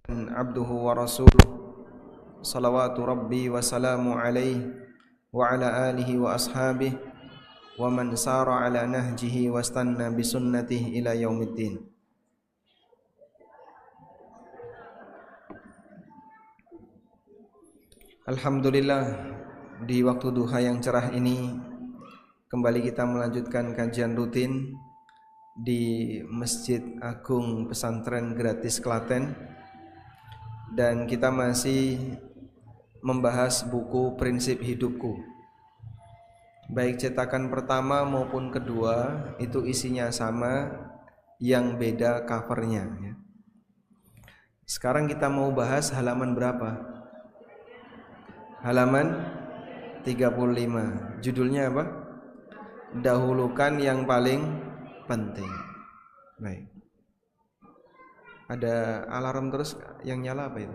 Abduhu wa rasuluh salawatu rabbi wa salamu alaihi wa ala alihi wa ashabihi wa man sara ala nahjihi wa stanna bi sunnatihi ila yaumiddin. Alhamdulillah, di waktu duha yang cerah ini kembali kita melanjutkan kajian rutin di Masjid Agung Pesantren Gratis Klaten. Dan kita masih membahas buku Prinsip Hidupku. Baik cetakan pertama maupun kedua itu isinya sama, yang beda covernya ya. Sekarang kita mau bahas halaman berapa? Halaman 35. Judulnya apa? Dahulukan yang paling penting. Baik. Ada alarm terus yang nyala apa itu?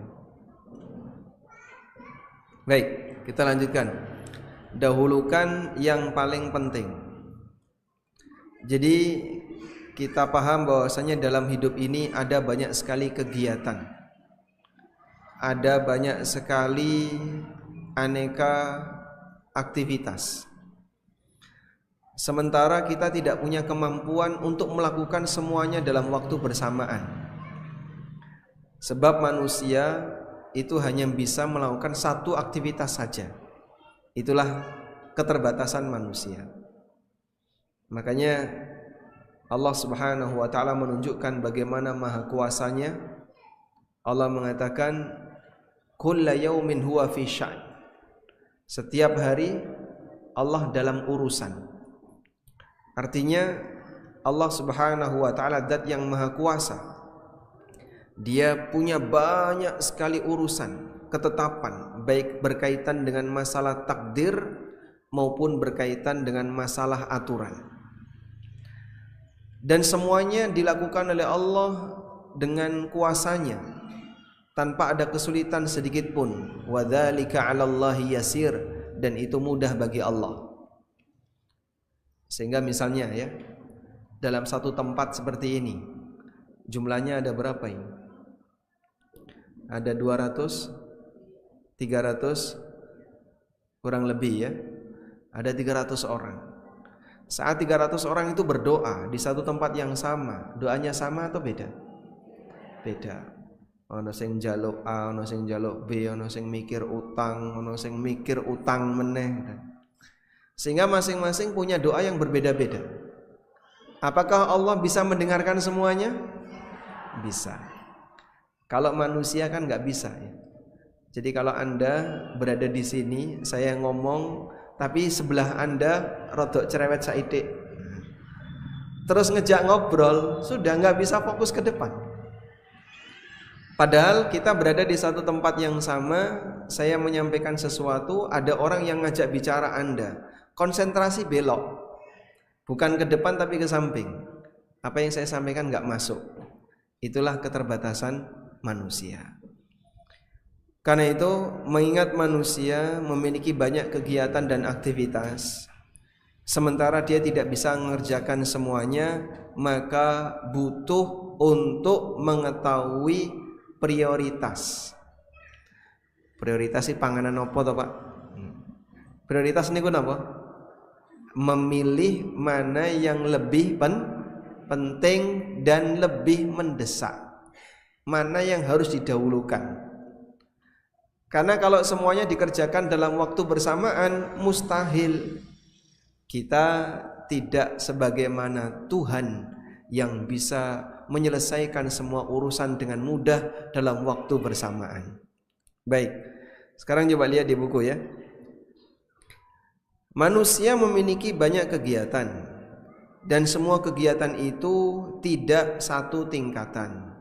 Baik, kita lanjutkan. Dahulukan yang paling penting. Jadi kita paham bahwasanya dalam hidup ini ada banyak sekali kegiatan. Ada banyak sekali aneka aktivitas. Sementara kita tidak punya kemampuan untuk melakukan semuanya dalam waktu bersamaan. Sebab manusia itu hanya bisa melakukan satu aktivitas saja. Itulah keterbatasan manusia. Makanya Allah Subhanahu wa taala menunjukkan bagaimana maha kuasanya. Allah mengatakan kulla yaumin huwa fi sya'n. Setiap hari Allah dalam urusan. Artinya Allah Subhanahu wa taala zat yang maha kuasa. Dia punya banyak sekali urusan, ketetapan, baik berkaitan dengan masalah takdir maupun berkaitan dengan masalah aturan. Dan semuanya dilakukan oleh Allah dengan kuasanya, tanpa ada kesulitan sedikit pun. Wa dzalika 'alallahi yasir, dan itu mudah bagi Allah. Sehingga misalnya ya, dalam satu tempat seperti ini, jumlahnya ada berapa ini? Ada 200, 300 kurang lebih ya. Ada 300 orang. Saat 300 orang itu berdoa di satu tempat yang sama, doanya sama atau beda? Beda. Ono sing njaluk A, ono sing njaluk B, ono sing mikir utang, ono sing mikir utang meneh. Sehingga masing-masing punya doa yang berbeda-beda. Apakah Allah bisa mendengarkan semuanya? Bisa. Kalau manusia kan nggak bisa ya. Jadi kalau Anda berada di sini, saya ngomong, tapi sebelah Anda rodok cerewet saidik, terus ngejak ngobrol, sudah nggak bisa fokus ke depan. Padahal kita berada di satu tempat yang sama, saya menyampaikan sesuatu, ada orang yang ngajak bicara Anda, konsentrasi belok, bukan ke depan tapi ke samping. Apa yang saya sampaikan nggak masuk. Itulah keterbatasan manusia. Karena itu, mengingat manusia memiliki banyak kegiatan dan aktivitas, sementara dia tidak bisa mengerjakan semuanya, maka butuh untuk mengetahui prioritas. Prioritas si panganan apa toh Pak? Prioritas niku napa? Memilih mana yang lebih penting dan lebih mendesak. Mana yang harus didahulukan. Karena kalau semuanya dikerjakan dalam waktu bersamaan, mustahil kita tidak sebagaimana Tuhan yang bisa menyelesaikan semua urusan dengan mudah dalam waktu bersamaan. Baik, sekarang coba lihat di buku ya. Manusia memiliki banyak kegiatan, dan semua kegiatan itu tidak satu tingkatan.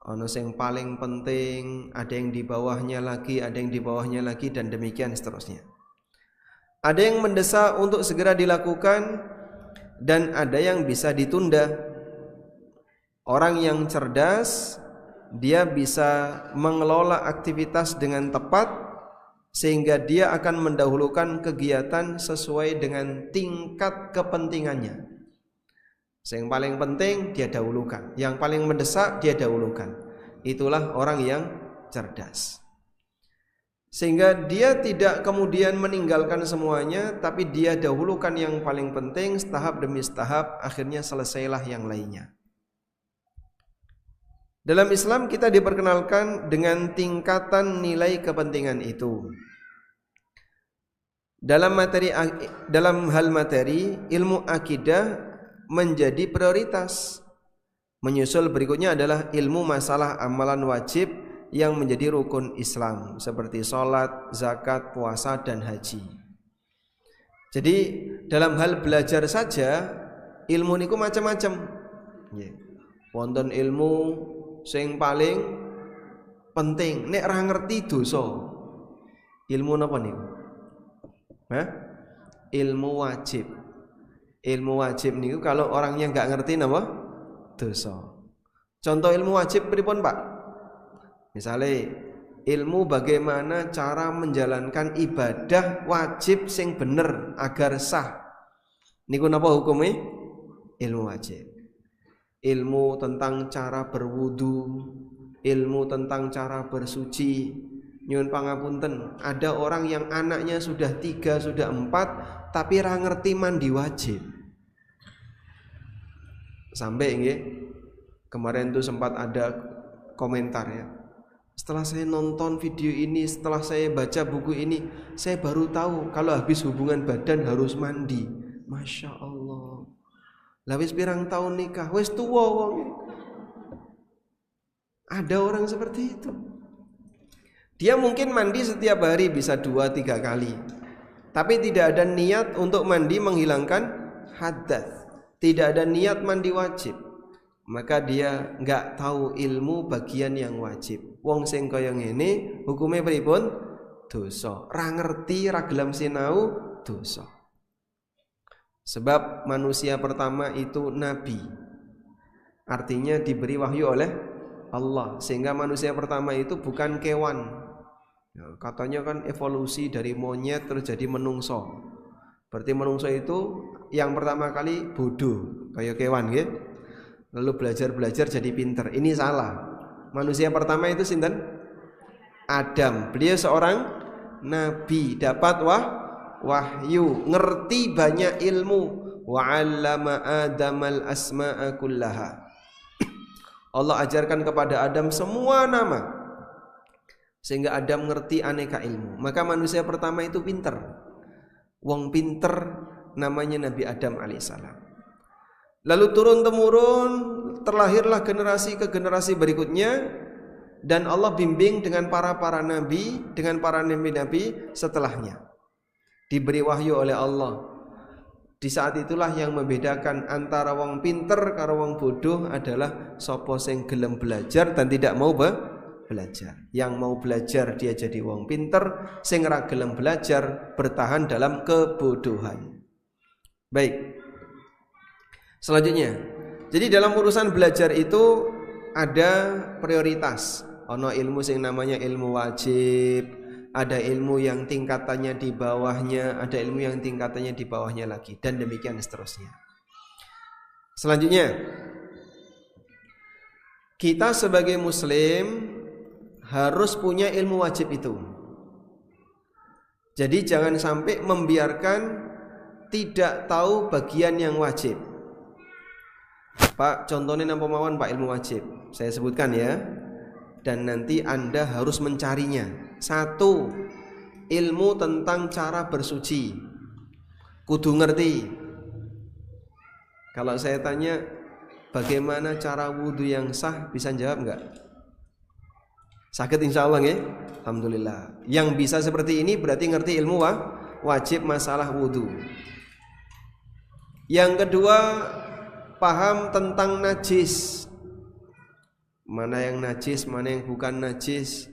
Ono sing paling penting, ada yang di bawahnya lagi, ada yang di bawahnya lagi, dan demikian seterusnya. Ada yang mendesak untuk segera dilakukan, dan ada yang bisa ditunda. Orang yang cerdas, dia bisa mengelola aktivitas dengan tepat, sehingga dia akan mendahulukan kegiatan sesuai dengan tingkat kepentingannya. Yang paling penting dia dahulukan, yang paling mendesak dia dahulukan. Itulah orang yang cerdas. Sehingga dia tidak kemudian meninggalkan semuanya, tapi dia dahulukan yang paling penting, setahap demi setahap, akhirnya selesailah yang lainnya. Dalam Islam kita diperkenalkan dengan tingkatan nilai kepentingan itu. Dalam hal materi, ilmu akidah menjadi prioritas. Menyusul berikutnya adalah ilmu masalah amalan wajib yang menjadi rukun Islam, seperti sholat, zakat, puasa, dan haji. Jadi dalam hal belajar saja ilmu niku macam-macam. Wonten ilmu sing paling penting nek ra ngerti dosa. Ilmu napa niku? Ilmu wajib. Ilmu wajib niku kalau orangnya enggak ngerti napa? Dosa. Contoh ilmu wajib pripun, Pak? Misalnya ilmu bagaimana cara menjalankan ibadah wajib sing bener agar sah. Niku napa hukumnya? Ilmu wajib. Ilmu tentang cara berwudu, ilmu tentang cara bersuci. Nyuwun pangapunten, ada orang yang anaknya sudah 3, sudah 4 tapi ra ngerti mandi wajib. Sampai nggih kemarin tuh sempat ada komentar ya. Setelah saya nonton video ini, setelah saya baca buku ini, saya baru tahu kalau habis hubungan badan harus mandi. Masya Allah. Lah wis pirang tahun nikah, wis tuwa wong. Ada orang seperti itu. Dia mungkin mandi setiap hari bisa 2-3 kali. Tapi tidak ada niat untuk mandi menghilangkan hadas. Tidak ada niat mandi wajib. Maka dia enggak tahu ilmu bagian yang wajib. Wong sing kaya ngene hukume pripun? Dosa. Ra ngerti, ra gelem sinau, dosa. Sebab manusia pertama itu nabi. Artinya diberi wahyu oleh Allah. Sehingga manusia pertama itu bukan kewan. Ya, katanya kan evolusi dari monyet terus jadi menungso. Berarti menungso itu yang pertama kali bodoh, kayak kewan gitu. Lalu belajar jadi pinter. Ini salah. Manusia pertama itu sinten? Adam. Beliau seorang nabi, dapat wahyu, ngerti banyak ilmu. Wa 'allama Adamal asma'a kullaha. Allah ajarkan kepada Adam semua nama, sehingga Adam ngerti aneka ilmu. Maka manusia pertama itu pinter. Wong pinter namanya Nabi Adam alaihissalam. Lalu turun-temurun terlahirlah generasi ke generasi berikutnya, dan Allah bimbing dengan para nabi, dengan para nabi-nabi setelahnya. Diberi wahyu oleh Allah. Di saat itulah yang membedakan antara wong pinter karo wong bodoh adalah sapa sing gelem belajar dan tidak mau belajar. Yang mau belajar dia jadi wong pinter, sing ora gelem belajar bertahan dalam kebodohan. Baik. Selanjutnya, jadi dalam urusan belajar itu ada prioritas. Ono ilmu yang namanya ilmu wajib, ada ilmu yang tingkatannya di bawahnya, ada ilmu yang tingkatannya di bawahnya lagi, dan demikian seterusnya. Selanjutnya, kita sebagai muslim harus punya ilmu wajib itu. Jadi jangan sampai membiarkan tidak tahu bagian yang wajib. Pak, contohnya napa mawon Pak ilmu wajib. Saya sebutkan ya. Dan nanti Anda harus mencarinya. 1. Ilmu tentang cara bersuci. Kudu ngerti. Kalau saya tanya bagaimana cara wudhu yang sah, bisa jawab enggak? Sakit insyaallah ya. Alhamdulillah. Yang bisa seperti ini berarti ngerti ilmu wajib masalah wudhu. Yang kedua, paham tentang najis. Mana yang najis, mana yang bukan najis,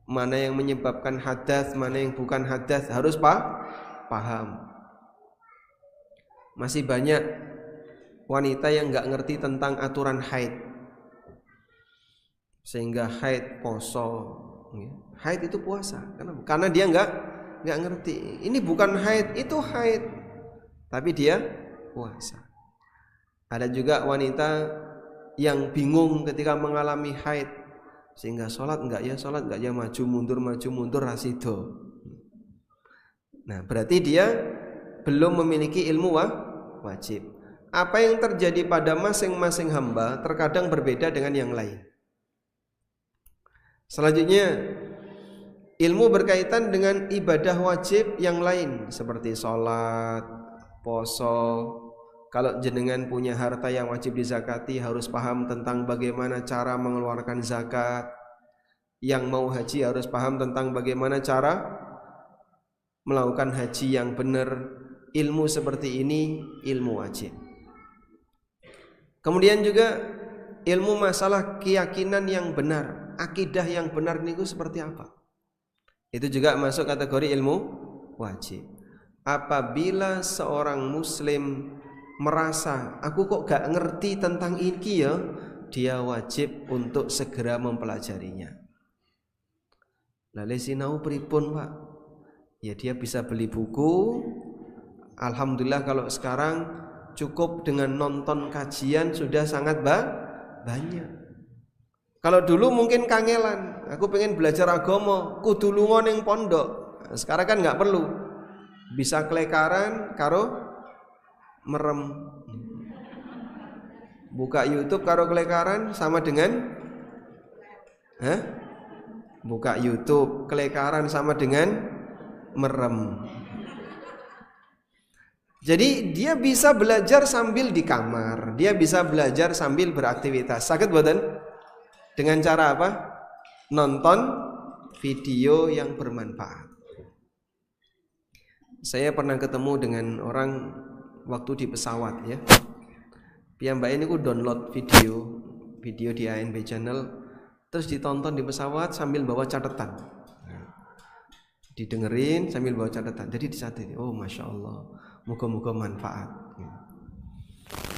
mana yang menyebabkan hadas, mana yang bukan hadas, harus paham. Masih banyak wanita yang enggak ngerti tentang aturan haid, sehingga haid poso. Haid itu puasa. Karena dia enggak ngerti. Ini bukan haid, itu haid, tapi dia puasa. Ada juga wanita yang bingung ketika mengalami haid. Sehingga sholat enggak ya, maju mundur rasido. Nah, berarti dia belum memiliki ilmu wajib. Apa yang terjadi pada masing-masing hamba terkadang berbeda dengan yang lain. Selanjutnya, ilmu berkaitan dengan ibadah wajib yang lain seperti sholat, poso. Kalau jenengan punya harta yang wajib dizakati, harus paham tentang bagaimana cara mengeluarkan zakat. Yang mau haji harus paham tentang bagaimana cara melakukan haji yang benar. Ilmu seperti ini ilmu wajib. Kemudian juga ilmu masalah keyakinan yang benar, akidah yang benar niku seperti apa. Itu juga masuk kategori ilmu wajib. Apabila seorang muslim merasa aku kok gak ngerti tentang ini ya, dia wajib untuk segera mempelajarinya. Lalu sinau pripun Pak? Ya dia bisa beli buku. Alhamdulillah kalau sekarang cukup dengan nonton kajian sudah sangat banyak. Kalau dulu mungkin kangelan, aku pengen belajar agama, kudu lunga ning pondok. Sekarang kan nggak perlu, bisa kelekaran karo merem. Buka YouTube karo kelekaran sama dengan buka YouTube kelekaran sama dengan merem. Jadi dia bisa belajar sambil di kamar, dia bisa belajar sambil beraktivitas. Sakit boten? Dengan cara apa? Nonton video yang bermanfaat. Saya pernah ketemu dengan orang waktu di pesawat ya. Piyambak ini ku download video di ANB channel, terus ditonton di pesawat sambil bawa catatan. Didengerin sambil bawa catatan. Jadi dicatat. Oh masya Allah, moga-moga manfaat.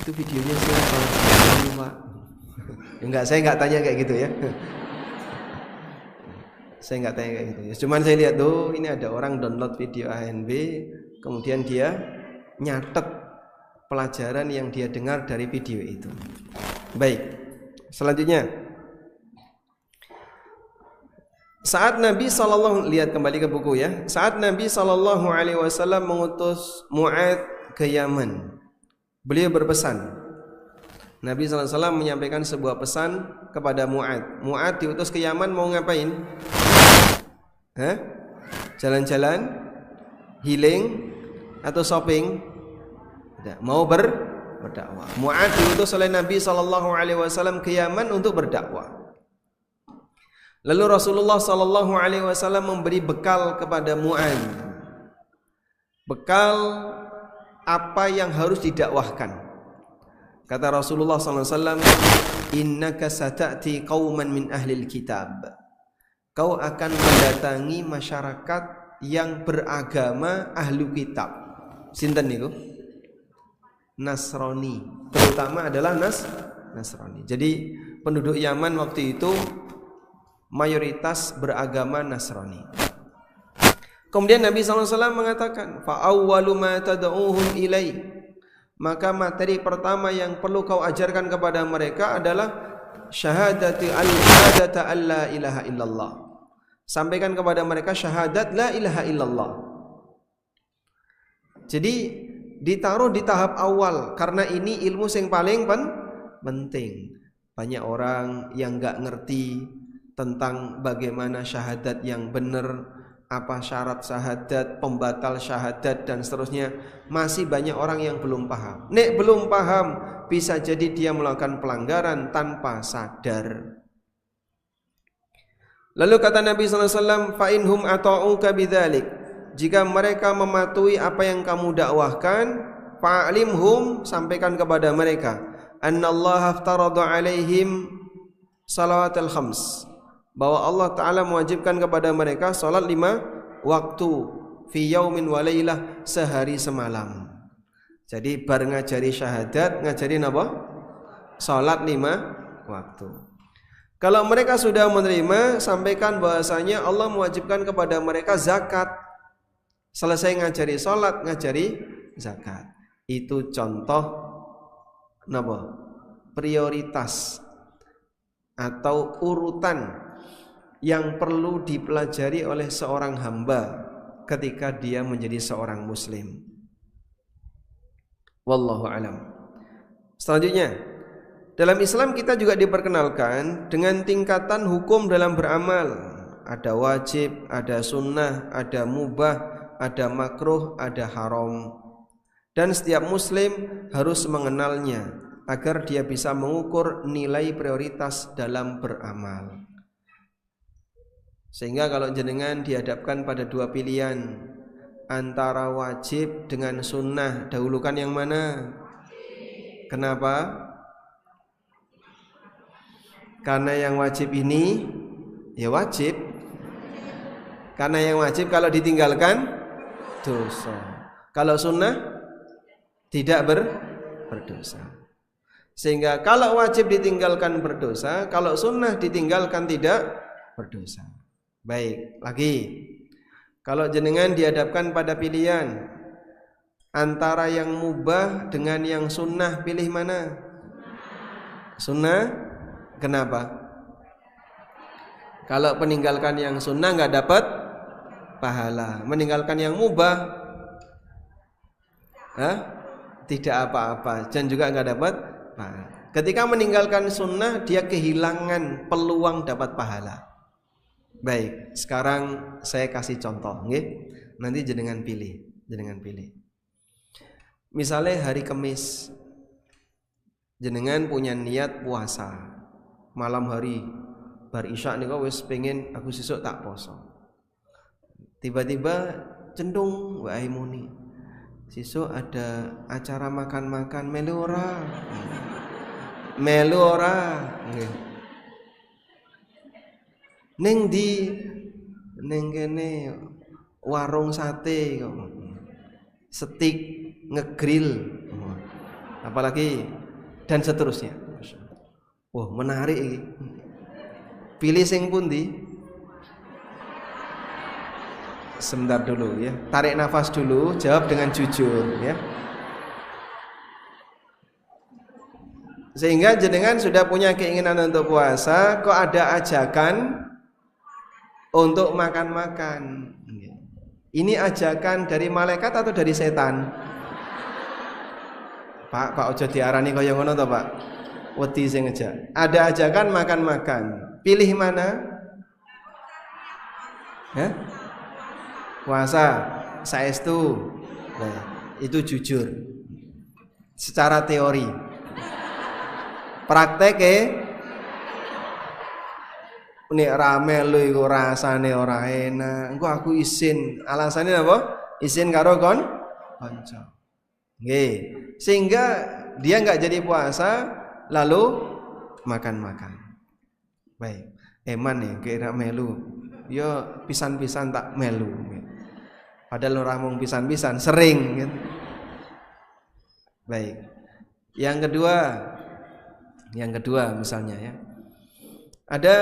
Itu videonya siapa? Pak. Enggak, saya enggak tanya kayak gitu ya. Saya enggak tanya kayak gitu ya. Cuman saya lihat tuh ini ada orang download video ANB, kemudian dia nyatet pelajaran yang dia dengar dari video itu. Baik. Selanjutnya, saat Nabi sallallahu lihat kembali ke buku ya. Saat Nabi sallallahu alaihi wasallam mengutus Mu'adz ke Yaman, beliau berpesan. Nabi sallallahu alaihi wasallam menyampaikan sebuah pesan kepada Mu'adz. Mu'adz diutus ke Yaman mau ngapain? Jalan-jalan, healing atau shopping? Tidak, mau berdakwah. Mu'adz diutus oleh Nabi sallallahu alaihi wasallam ke Yaman untuk berdakwah. Lalu Rasulullah sallallahu alaihi wasallam memberi bekal kepada Mu'adz. Bekal apa yang harus didakwahkan. Kata Rasulullah sallallahu alaihi wasallam, "Innaka sata'ti qauman min ahlil kitab." Kau akan mendatangi masyarakat yang beragama ahlu kitab. Sinten niku? Nasrani. Terutama adalah Nasrani. Jadi penduduk Yaman waktu itu mayoritas beragama Nasrani. Kemudian Nabi SAW mengatakan, "Fa'awwalu ma tad'uuhum ilai." Maka materi pertama yang perlu kau ajarkan kepada mereka adalah syahadati al-syahadata alla ilaha illallah. Sampaikan kepada mereka syahadat la ilaha illallah. Jadi ditaruh di tahap awal karena ini ilmu yang paling penting. Banyak orang yang enggak ngerti tentang bagaimana syahadat yang benar, apa syarat syahadat, pembatal syahadat dan seterusnya. Masih banyak orang yang belum paham. Nek belum paham, bisa jadi dia melakukan pelanggaran tanpa sadar. Lalu kata Nabi SAW, "Fa inhum ata'uka bidzalik." Jika mereka mematuhi apa yang kamu dakwahkan, fa'alimhum, sampaikan kepada mereka, annallaha aftarada alaihim salawatul khams, bahwa Allah Ta'ala mewajibkan kepada mereka salat 5 waktu fi yaumin wa lailah, sehari semalam. Jadi bar ngajari syahadat, ngajarin apa? Salat 5 waktu. Kalau mereka sudah menerima, sampaikan bahwasanya Allah mewajibkan kepada mereka zakat. Selesai ngajari salat, ngajari zakat. Itu contoh napa? Prioritas atau urutan yang perlu dipelajari oleh seorang hamba ketika dia menjadi seorang muslim. Wallahu alam. Selanjutnya, dalam Islam kita juga diperkenalkan dengan tingkatan hukum dalam beramal. Ada wajib, ada sunnah, ada mubah, ada makruh, ada haram. Dan setiap muslim harus mengenalnya agar dia bisa mengukur nilai prioritas dalam beramal. Sehingga kalau jenengan dihadapkan pada dua pilihan antara wajib dengan sunnah, dahulukan yang mana? Kenapa? Karena yang wajib ini ya wajib. Karena yang wajib kalau ditinggalkan dosa. Kalau sunnah tidak berdosa. Sehingga kalau wajib ditinggalkan berdosa, kalau sunnah ditinggalkan tidak berdosa. Baik, lagi. Kalau jenengan dihadapkan pada pilihan antara yang mubah dengan yang sunnah, pilih mana? Sunnah. Kenapa? Kalau meninggalkan yang sunnah nggak dapat pahala. Meninggalkan yang mubah, tidak apa-apa, dan juga nggak dapat pahala. Ketika meninggalkan sunnah, dia kehilangan peluang dapat pahala. Baik, sekarang saya kasih contoh, nggih. Nanti jenengan pilih. Misalnya hari Kamis, jenengan punya niat puasa. Malam hari bar isya niku wis pengen aku sesuk tak poso. Tiba-tiba cendung wae muni. Sesuk ada acara makan-makan, melu ora? Melu ora? Nggih. Ning kene warung sate kok. Steak ngegrill. Apalagi dan seterusnya. Wah, menarik iki. Pilih sing pundi? Sebentar dulu ya. Tarik nafas dulu, jawab dengan jujur ya. Sehingga jenengan sudah punya keinginan untuk puasa, kok ada ajakan untuk makan-makan. Ini ajakan dari malaikat atau dari setan? Pak ojo diarani kaya ngono to, Pak. Wedi sing ngejak. Ada ajakan makan-makan. Pilih mana? Puasa, saestu. Nah, itu jujur. Secara teori. Praktek nek rame lu iku rasane ora enak. Engko aku isin. Alasane apa? Isin karo kanca. Nggih. Sehingga dia enggak jadi puasa lalu makan-makan. Baik. Eman nih kira melu. Yo pisan-pisan tak melu. Padahal ora mung pisan-pisan, sering gitu. Baik. Yang kedua misalnya ya. Ada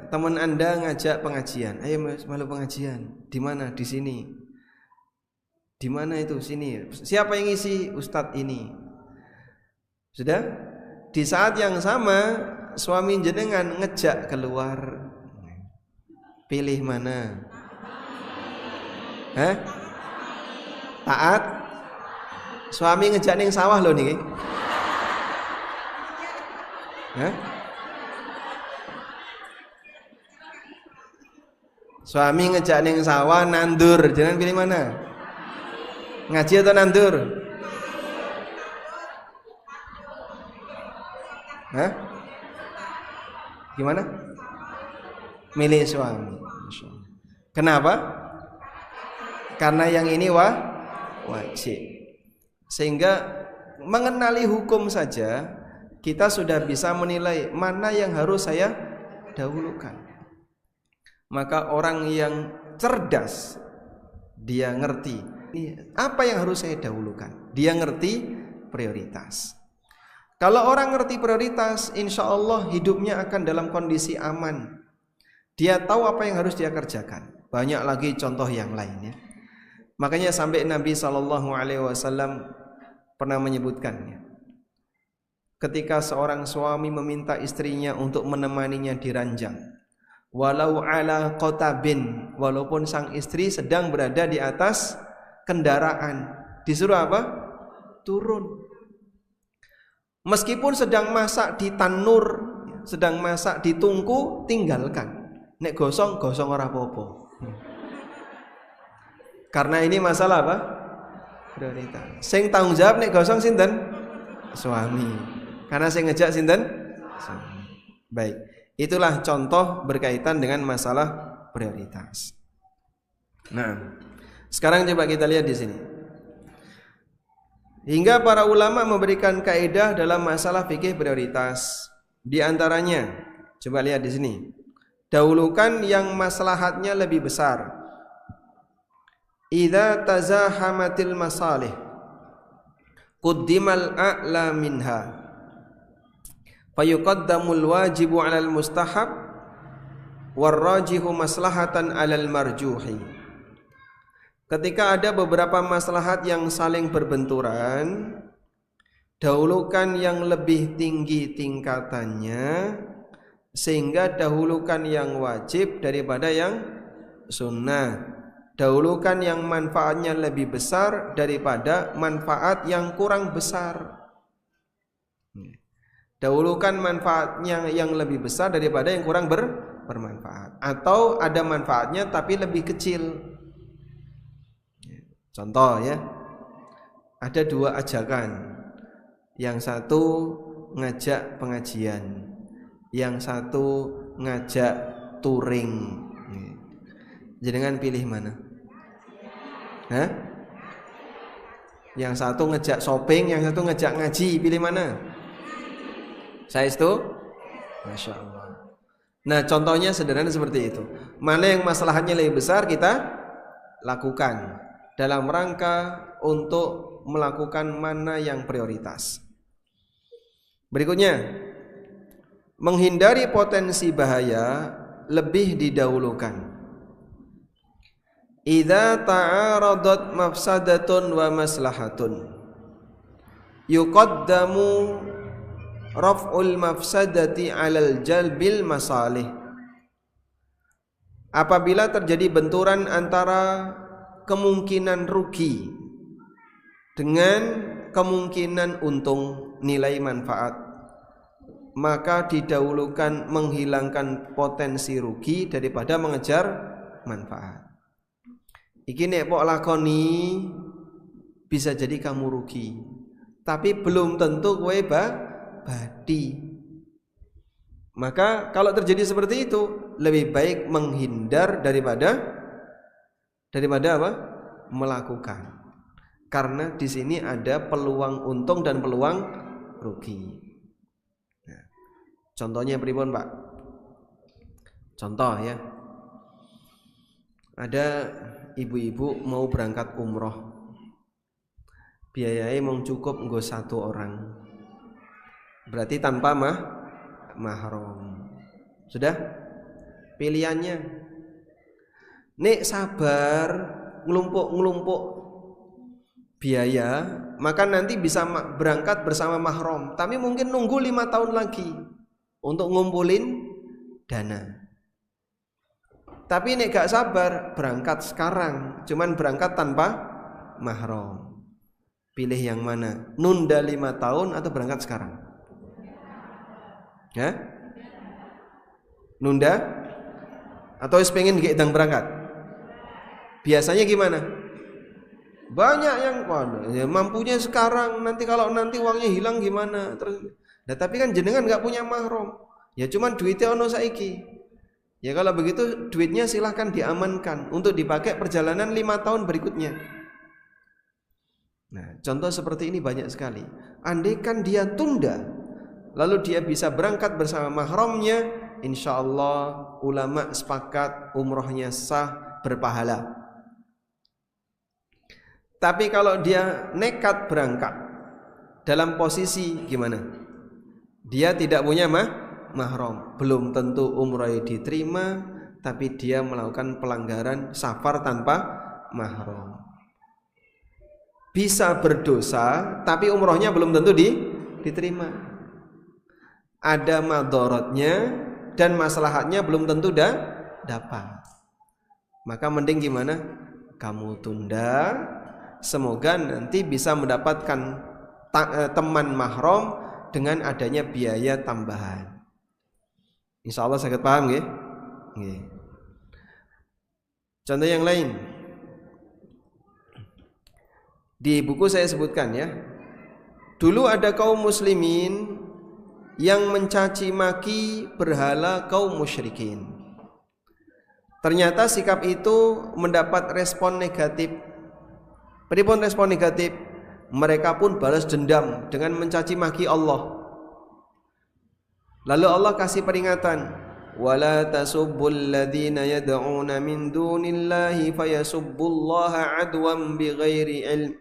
teman Anda ngajak pengajian. Ayo malu pengajian. Di mana? Di sini. Di mana itu? Sini. Siapa yang ngisi? Ustadz ini. Sudah? Di saat yang sama suami jenengan ngejak keluar. Pilih mana? Taat? Suami ngejak ning sawah loh niki. Suami ngejak ning sawah nandur, jenengan pilih mana? Ngaji atau nandur? Gimana? Milih suami. Kenapa? Karena yang ini wajib. Sehingga mengenali hukum saja kita sudah bisa menilai mana yang harus saya dahulukan. Maka orang yang cerdas, dia ngerti apa yang harus saya dahulukan. Dia ngerti prioritas. Kalau orang ngerti prioritas, insya Allah hidupnya akan dalam kondisi aman. Dia tahu apa yang harus dia kerjakan. Banyak lagi contoh yang lainnya. Makanya sampai Nabi SAW pernah menyebutkannya. Ketika seorang suami meminta istrinya untuk menemaninya di ranjang, walau ala qatabin, walaupun sang istri sedang berada di atas kendaraan, disuruh apa? Turun. Meskipun sedang masak di tanur, sedang masak di tungku, tinggalkan. Nek gosong ora apa-apa. Karena ini masalah apa? Prioritas. Sing tanggung jawab nek gosong sinten? Suami. Karena sing ngejak sinten? Suami. Baik. Itulah contoh berkaitan dengan masalah prioritas. Nah, sekarang coba kita lihat di sini. Hingga para ulama memberikan kaidah dalam masalah fikih prioritas. Di antaranya, coba lihat di sini. Dahulukan yang maslahatnya lebih besar. Idza tazahamatil masalih quddimal a'la minha fayuqaddamul wajibu 'alal mustahab warrajihu maslahatan 'alal marjuhi. Ketika ada beberapa maslahat yang saling berbenturan, dahulukan yang lebih tinggi tingkatannya, sehingga dahulukan yang wajib daripada yang sunnah. Dahulukan yang manfaatnya lebih besar daripada manfaat yang kurang besar. Dahulukan manfaatnya yang lebih besar daripada yang kurang bermanfaat. Atau ada manfaatnya tapi lebih kecil. Contoh ya, ada dua ajakan. Yang satu ngajak pengajian, yang satu ngajak touring. Jenengan pilih mana? Hah? Yang satu ngejak shopping, yang satu ngejak ngaji, pilih mana? Saya itu? Masya Allah. Nah contohnya sederhana seperti itu. Mana yang masalahnya lebih besar kita lakukan dalam rangka untuk melakukan mana yang prioritas. Berikutnya, menghindari potensi bahaya lebih didahulukan. Idza ta'aradat mafsadatun wa maslahatun yuqaddamu raf'ul mafsadati 'alal jalbil masalih. Apabila terjadi benturan antara kemungkinan rugi dengan kemungkinan untung nilai manfaat, maka didahulukan menghilangkan potensi rugi daripada mengejar manfaat. Iki nek pok lakoni bisa jadi kamu rugi, tapi belum tentu kowe badi. Maka kalau terjadi seperti itu, lebih baik menghindar daripada apa? Melakukan. Karena di sini ada peluang untung dan peluang rugi. Nah, contohnya pripun, Pak? Contoh ya. Ada ibu-ibu mau berangkat umroh, biayanya mau cukup nggo 1 orang, berarti tanpa mahram. Sudah pilihannya, nek sabar ngelumpuk biaya, maka nanti bisa berangkat bersama mahram, tapi mungkin nunggu 5 tahun lagi untuk ngumpulin dana. Tapi nek gak sabar, berangkat sekarang, cuman berangkat tanpa mahram. Pilih yang mana? Nunda 5 tahun atau berangkat sekarang? Ya? Nunda? Atau pengen gedang berangkat? Biasanya gimana? Banyak yang ya, mampunya sekarang, nanti kalau nanti uangnya hilang gimana? Terus, nah, tapi kan jenengan gak punya mahram. Ya cuman duitnya ono saiki. Ya kalau begitu duitnya silahkan diamankan untuk dipakai perjalanan 5 tahun berikutnya. Nah contoh seperti ini banyak sekali. Andaikan dia tunda, lalu dia bisa berangkat bersama mahramnya, insya Allah ulama sepakat umrohnya sah, berpahala. Tapi kalau dia nekat berangkat dalam posisi gimana? Dia tidak punya mahram, belum tentu umroh diterima, tapi dia melakukan pelanggaran safar tanpa mahram. Bisa berdosa, tapi umrohnya belum tentu diterima. Ada madorotnya, dan maslahatnya belum tentu dapat. Maka mending gimana? Kamu tunda, semoga nanti bisa mendapatkan teman mahram dengan adanya biaya tambahan. Insya Allah sakit paham nggih? Nggih. Contoh yang lain. Di buku saya sebutkan ya. Dulu ada kaum muslimin yang mencaci maki berhala kaum musyrikin. Ternyata sikap itu mendapat respon negatif. Pripun respon negatif? Mereka pun balas dendam dengan mencaci maki Allah. Lalu Allah kasih peringatan, wala tasubbul ladzina yad'una min dunillahi fayasubbullaha adwan bighairi ilm.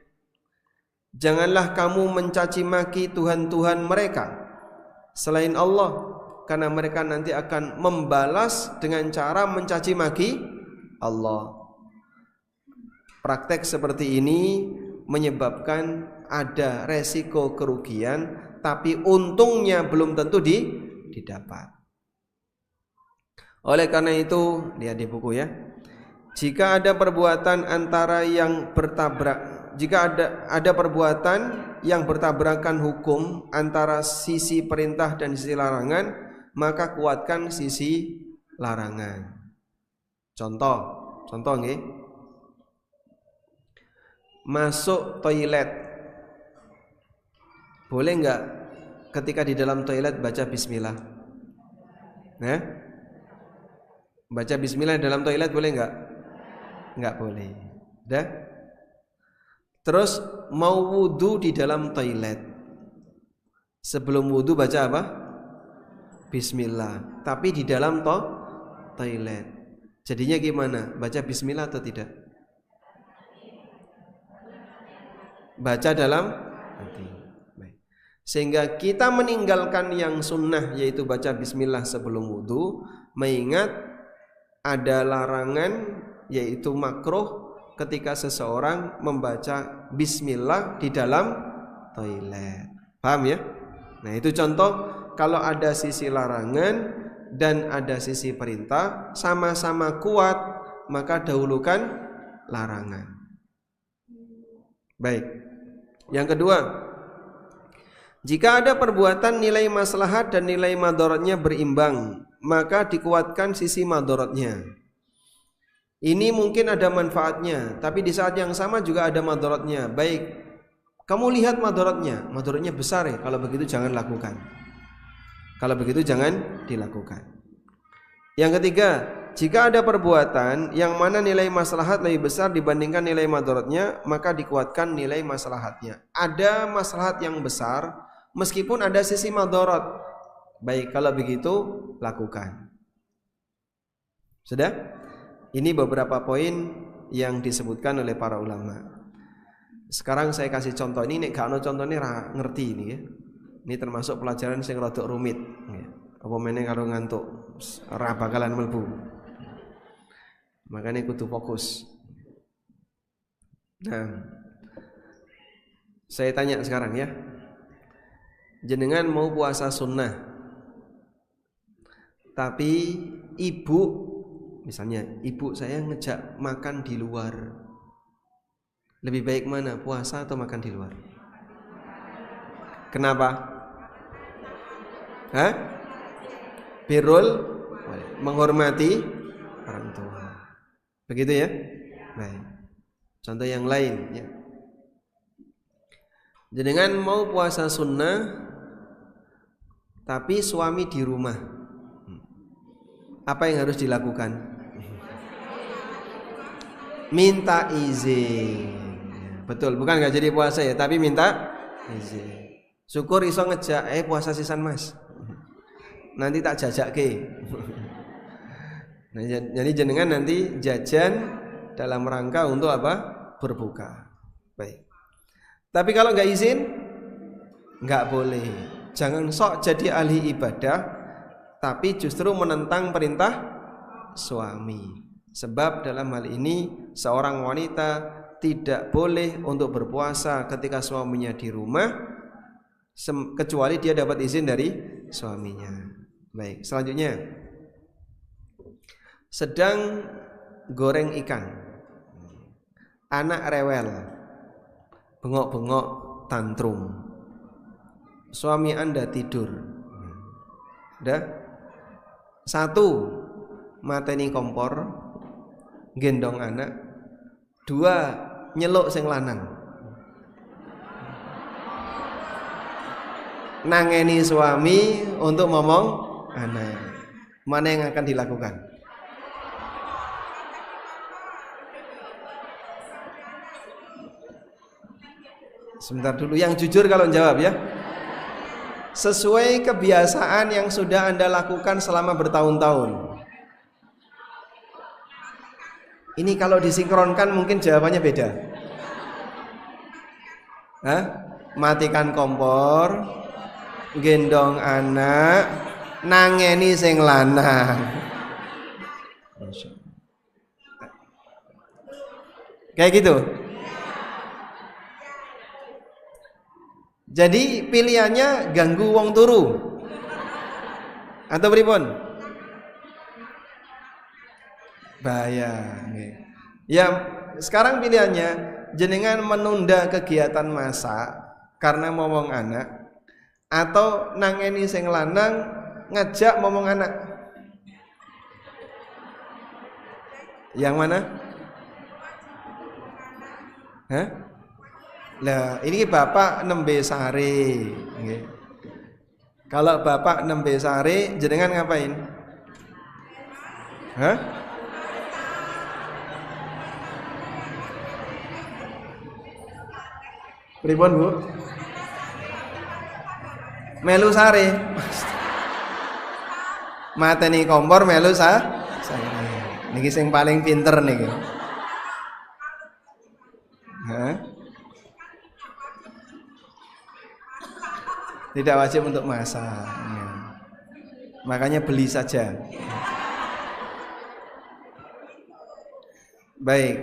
Janganlah kamu mencaci maki Tuhan-Tuhan mereka selain Allah, karena mereka nanti akan membalas dengan cara mencaci maki Allah. Praktek seperti ini menyebabkan ada resiko kerugian, tapi untungnya belum tentu didapat. Oleh karena itu, lihat di buku ya. Jika ada perbuatan antara yang bertabrak, jika ada perbuatan yang bertabrakan hukum antara sisi perintah dan sisi larangan, maka kuatkan sisi larangan. Contoh nggih. Masuk toilet. Boleh enggak ketika di dalam toilet baca bismillah? Nah? Baca bismillah di dalam toilet boleh enggak? Enggak boleh. Udah? Terus mau wudu di dalam toilet. Sebelum wudu baca apa? Bismillah. Tapi di dalam toilet. Jadinya gimana? Baca bismillah atau tidak? Baca dalam hati. Sehingga kita meninggalkan yang sunnah, yaitu baca bismillah sebelum wudu, mengingat ada larangan yaitu makruh ketika seseorang membaca bismillah di dalam toilet. Paham ya? Nah, itu contoh kalau ada sisi larangan dan ada sisi perintah sama-sama kuat, maka dahulukan larangan. Baik. Yang kedua, jika ada perbuatan nilai maslahat dan nilai madaratnya berimbang, maka dikuatkan sisi madaratnya. Ini mungkin ada manfaatnya, tapi di saat yang sama juga ada madaratnya. Baik, kamu lihat madaratnya besar ya. Kalau begitu jangan lakukan. Kalau begitu jangan dilakukan. Yang ketiga, jika ada perbuatan yang mana nilai maslahat lebih besar dibandingkan nilai madaratnya, maka dikuatkan nilai maslahatnya. Ada maslahat yang besar, meskipun ada sisi madarat. Baik, kalau begitu lakukan. Sudah? Ini beberapa poin yang disebutkan oleh para ulama. Sekarang saya kasih contoh ini, nek gak ono contone ra ngerti ini ya. Ini termasuk pelajaran sing rada rumit ya. Apa meneh karo ngantuk ora bakalan mlebu. Makanya kudu fokus. Nah, saya tanya sekarang ya. Jenengan mau puasa sunnah, tapi misalnya ibu saya ngejak makan di luar, lebih baik mana, puasa atau makan di luar? Kenapa? Hah? Birrul, menghormati orang tua. Begitu ya? Baik. Contoh yang lain ya. Jenengan mau puasa sunnah, tapi suami di rumah. Apa yang harus dilakukan? Minta izin. Betul, bukan nggak jadi puasa ya, tapi minta izin. Syukur iso ngejak, puasa sisan mas. Nanti tak jajak ke. Nah, jadi jenengan nanti jajan dalam rangka untuk apa? Berbuka. Baik. Tapi kalau nggak izin, nggak boleh. Jangan sok jadi ahli ibadah, tapi justru menentang perintah suami. Sebab dalam hal ini seorang wanita tidak boleh untuk berpuasa ketika suaminya di rumah, kecuali dia dapat izin dari suaminya. Baik, selanjutnya sedang goreng ikan, anak rewel, bengok-bengok, tantrum, suami Anda tidur. Dah, satu, mateni kompor, gendong anak. Dua, nyeluk sing lanang, nangeni suami untuk ngomong anak. Mana yang akan dilakukan? Sebentar dulu, yang jujur kalau jawab ya. Sesuai kebiasaan yang sudah Anda lakukan selama bertahun-tahun. Ini kalau disinkronkan mungkin jawabannya beda. Hah? Matikan kompor, gendong anak, nangeni sing lanang. Kayak gitu. Jadi pilihannya ganggu wong turu atau pripun? Bahaya. Ya, sekarang pilihannya jenengan menunda kegiatan masak karena momong anak, atau nangeni sing lanang ngajak momong anak. Yang mana? Hah? Lah, ini bapak nembe sare. Nggih. Kalau bapak nembe sare, jenengan ngapain? Hah? Pripun, Bu? Melu sare. Mateni kompor melu sare. Niki sing paling pinter niki. Hah? Tidak wajib untuk masak ya. Makanya beli saja. Baik,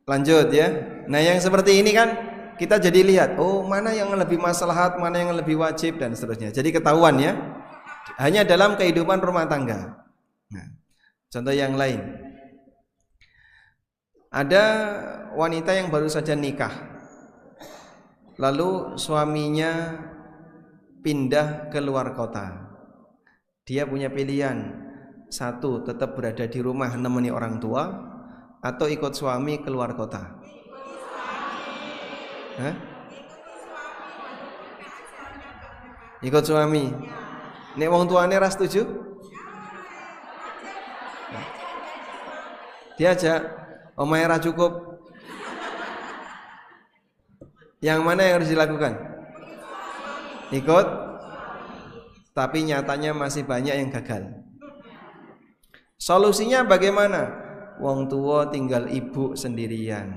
lanjut ya. Nah, yang seperti ini kan kita jadi lihat, oh mana yang lebih maslahat, mana yang lebih wajib, dan seterusnya. Jadi ketahuan ya, hanya dalam kehidupan rumah tangga. Nah, contoh yang lain, ada wanita yang baru saja nikah, lalu suaminya pindah ke luar kota. Dia punya pilihan, satu, tetap berada di rumah nemeni orang tua, atau ikut suami ke luar kota. Hah? Ikut suami. Nek wong tuane ra setuju? Diajak, omahe ra cukup. Yang mana yang harus dilakukan? Ikut, tapi nyatanya masih banyak yang gagal. Solusinya bagaimana? Wong tua tinggal ibu sendirian,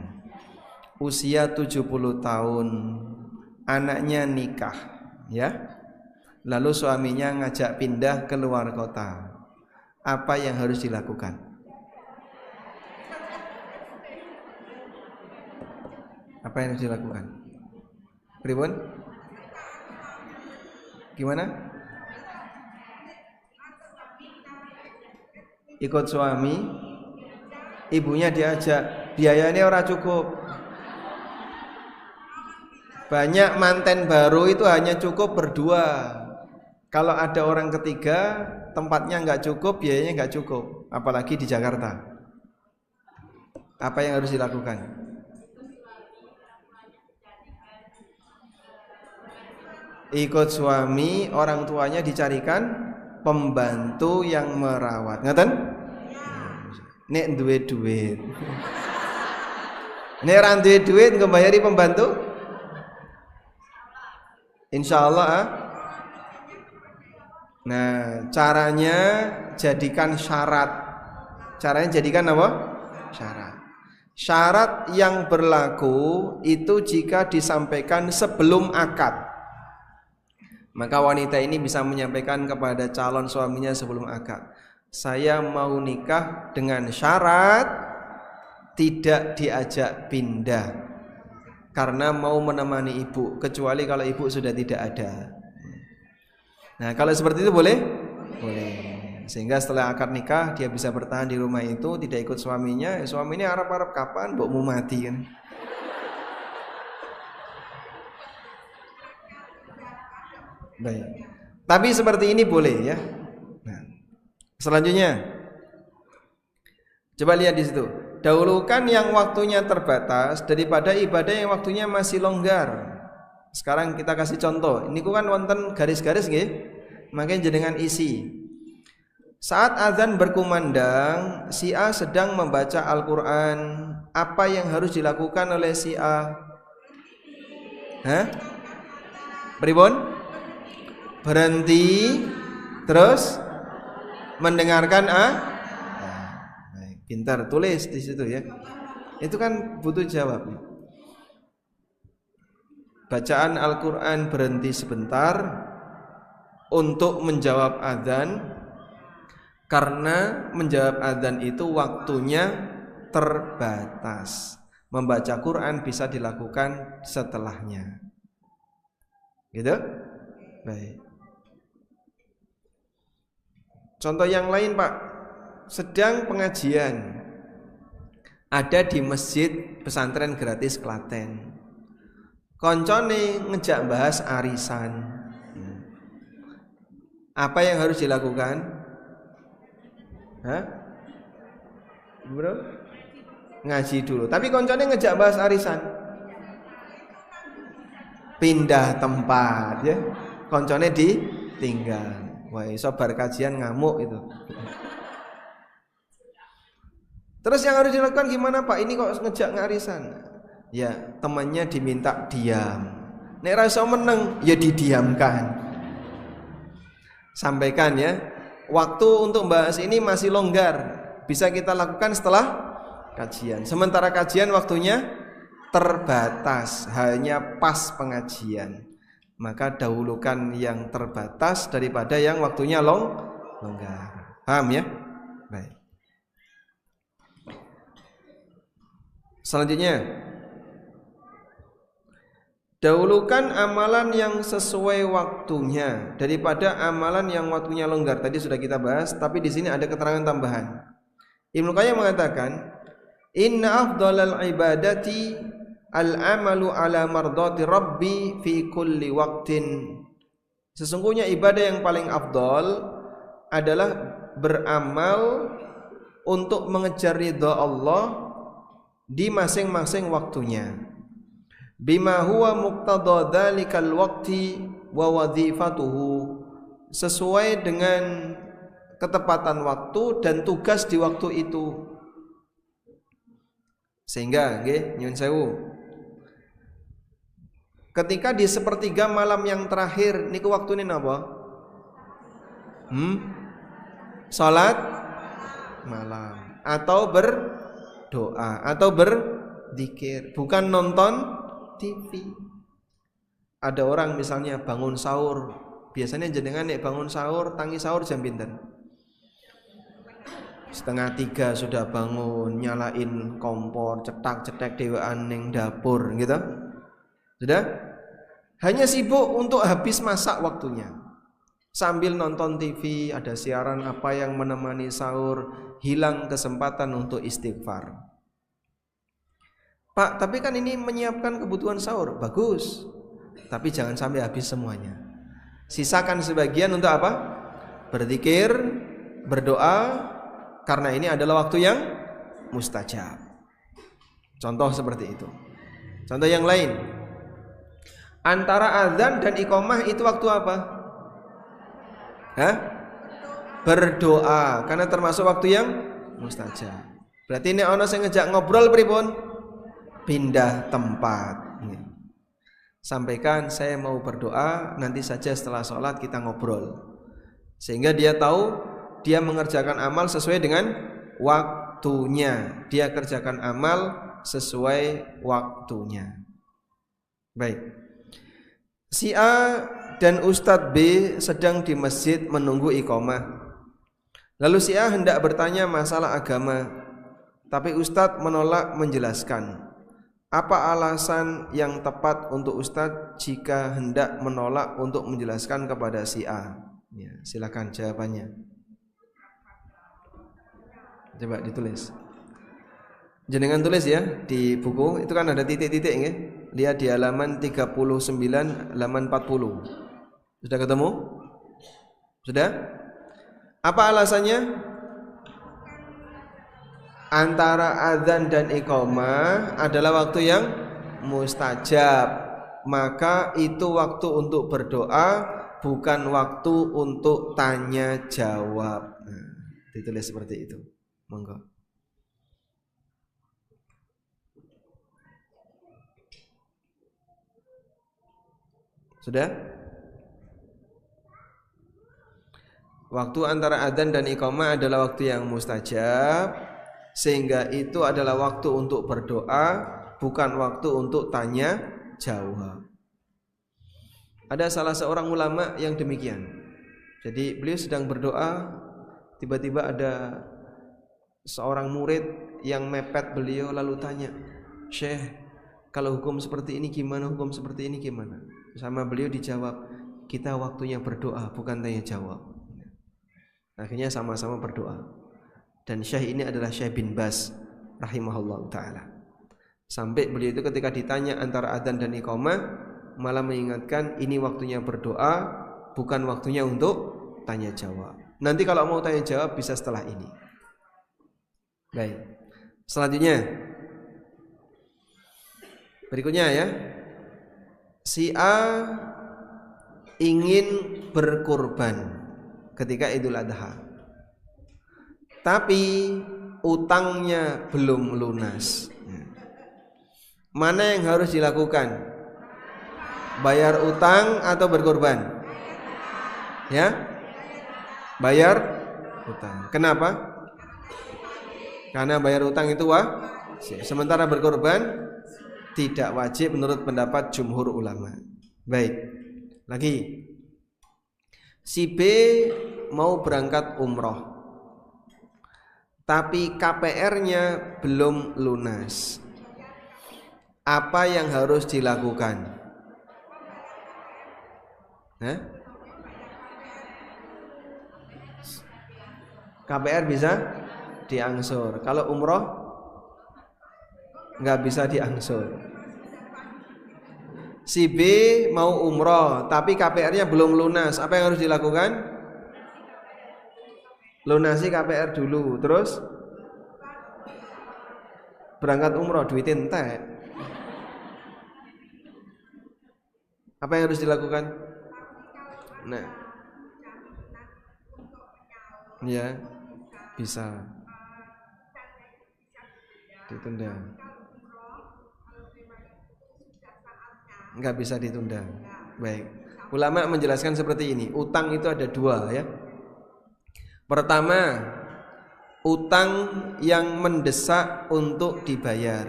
usia 70 tahun, anaknya nikah, ya. Lalu suaminya ngajak pindah ke luar kota. Apa yang harus dilakukan? Apa yang harus dilakukan? Pripun? Gimana? Ikut suami, ibunya diajak, biayanya ora cukup. Banyak manten baru itu hanya cukup berdua. Kalau ada orang ketiga, tempatnya nggak cukup, biayanya nggak cukup, apalagi di Jakarta. Apa yang harus dilakukan? Ikut suami, orang tuanya dicarikan pembantu yang merawat. Ngaten? Nek duwe duit. Nek ra duwe duit ngembayari pembantu? Insyaallah. Nah, caranya jadikan syarat. Caranya jadikan apa? Syarat. Syarat yang berlaku itu jika disampaikan sebelum akad. Maka wanita ini bisa menyampaikan kepada calon suaminya sebelum akad, saya mau nikah dengan syarat tidak diajak pindah karena mau menemani ibu, kecuali kalau ibu sudah tidak ada. Nah, kalau seperti itu boleh? Boleh. Sehingga setelah akad nikah dia bisa bertahan di rumah itu, tidak ikut suaminya. Suaminya harap-harap kapan mbokmu mati kan. Baik. Tapi seperti ini boleh ya. Nah, selanjutnya coba lihat di situ. Dahulukan yang waktunya terbatas daripada ibadah yang waktunya masih longgar. Sekarang kita kasih contoh. Ini kan wonten garis-garis nggih. Makanya jenengan isi. Saat azan berkumandang, si A sedang membaca Al-Qur'an. Apa yang harus dilakukan oleh si A? Hah? Pripun? Berhenti, terus mendengarkan pintar, tulis di situ ya. Itu kan butuh jawab. Bacaan Al-Qur'an berhenti sebentar untuk menjawab adzan, karena menjawab adzan itu waktunya terbatas. Membaca Quran bisa dilakukan setelahnya. Gitu? Baik. Contoh yang lain Pak, sedang pengajian ada di masjid pesantren gratis Klaten. Koncone ngejak bahas arisan. Apa yang harus dilakukan? Hah? Bro? Ngaji dulu. Tapi koncone ngejak bahas arisan. Pindah tempat ya. Koncone ditinggal. Wah, iso bar kajian ngamuk itu. Terus yang harus dilakukan gimana Pak? Ini kok ngejak ngarisan? Ya, temannya diminta diam. Nek ra iso meneng, ya didiamkan. Sampaikan ya. Waktu untuk bahas ini masih longgar. Bisa kita lakukan setelah kajian. Sementara kajian waktunya terbatas, hanya pas pengajian. Maka dahulukan yang terbatas daripada yang waktunya longgar. Paham ya? Baik. Selanjutnya, dahulukan amalan yang sesuai waktunya daripada amalan yang waktunya longgar. Tadi sudah kita bahas, tapi di sini ada keterangan tambahan. Ibnu Qayyim mengatakan, "Inna afdhalal ibadati al-amalu ala mardati rabbi fi kulli waqtin." Sesungguhnya ibadah yang paling afdal adalah beramal untuk mengejar ridha Allah di masing-masing waktunya. Bima huwa muqtada dzalikal waqti wa wadhifatuhu, sesuai dengan ketepatan waktu dan tugas di waktu itu. Sehingga nggih nyuwun sewu, ketika di sepertiga malam yang terakhir niku waktune napa? Salat malam atau berdoa atau berzikir, bukan nonton TV. Ada orang misalnya bangun sahur, biasanya jenengan nek bangun sahur, tangi sahur jam pinten? 2:30 sudah bangun, nyalain kompor, cetak-cetek dhewean ning dapur gitu. Sudah? Hanya sibuk untuk habis masak waktunya. Sambil nonton TV, ada siaran apa yang menemani sahur, hilang kesempatan untuk istighfar. Pak, tapi kan ini menyiapkan kebutuhan sahur. Bagus. Tapi jangan sampai habis semuanya. Sisakan sebagian untuk apa? Berzikir, berdoa, karena ini adalah waktu yang mustajab. Contoh seperti itu. Contoh yang lain, antara azan dan iqamah itu waktu apa? Hah? Berdoa, karena termasuk waktu yang mustajab. Berarti ini ono sing ngejak ngobrol pripun? Pindah tempat. Sampaikan saya mau berdoa, nanti saja setelah sholat kita ngobrol. Sehingga dia tahu dia mengerjakan amal sesuai dengan waktunya. Dia kerjakan amal sesuai waktunya. Baik. Si A dan Ustadz B sedang di masjid menunggu iqamah. Lalu si A hendak bertanya masalah agama, tapi Ustadz menolak menjelaskan. Apa alasan yang tepat untuk Ustadz jika hendak menolak untuk menjelaskan kepada si A? Ya, silakan jawabannya. Coba ditulis. Jenengan tulis ya di buku, itu kan ada titik-titik ya. Lihat di halaman 39, halaman 40. Sudah ketemu? Sudah? Apa alasannya? Antara azan dan iqamah adalah waktu yang mustajab. Maka itu waktu untuk berdoa, bukan waktu untuk tanya jawab. Nah, ditulis seperti itu. Monggo. Sudah? Waktu antara adzan dan iqamah adalah waktu yang mustajab, sehingga itu adalah waktu untuk berdoa, bukan waktu untuk tanya jawab. Ada salah seorang ulama yang demikian. Jadi beliau sedang berdoa, tiba-tiba ada seorang murid yang mepet beliau lalu tanya, "Syekh, kalau hukum seperti ini gimana? Hukum seperti ini gimana?" Sama beliau dijawab, "Kita waktunya berdoa, bukan tanya jawab." Akhirnya sama-sama berdoa. Dan Syekh ini adalah Syekh bin Baz rahimahullah ta'ala. Sampai beliau itu ketika ditanya antara adzan dan iqamah, malah mengingatkan ini waktunya berdoa, bukan waktunya untuk tanya jawab. Nanti kalau mau tanya jawab bisa setelah ini. Baik. Selanjutnya, berikutnya ya. Si A ingin berkurban ketika Idul Adha, tapi utangnya belum lunas. Mana yang harus dilakukan? Bayar utang atau berkurban? Ya? Bayar utang. Kenapa? Karena bayar utang itu wajib. Sementara berkurban tidak wajib menurut pendapat jumhur ulama. Baik. Lagi. Si B mau berangkat umroh, tapi KPR-nya belum lunas. Apa yang harus dilakukan? KPR bisa diangsur. Kalau umroh nggak bisa diangsur. Si B mau umroh tapi KPR-nya belum lunas. Apa yang harus dilakukan? Lunasi KPR dulu, terus berangkat umroh, duitin entek. Apa yang harus dilakukan? Nah, ya bisa ditunda. Enggak bisa ditunda. Baik. Ulama menjelaskan seperti ini. Utang itu ada dua ya. Pertama, utang yang mendesak untuk dibayar.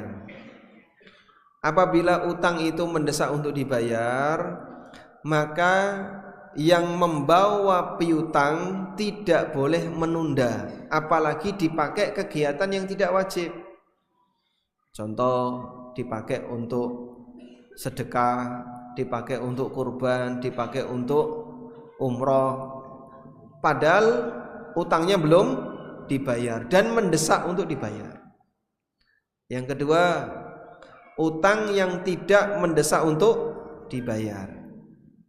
Apabila utang itu mendesak untuk dibayar, maka yang membawa piutang tidak boleh menunda, apalagi dipakai kegiatan yang tidak wajib. Contoh, dipakai untuk sedekah, dipakai untuk kurban, dipakai untuk umroh, padahal utangnya belum dibayar dan mendesak untuk dibayar. Yang kedua, utang yang tidak mendesak untuk dibayar.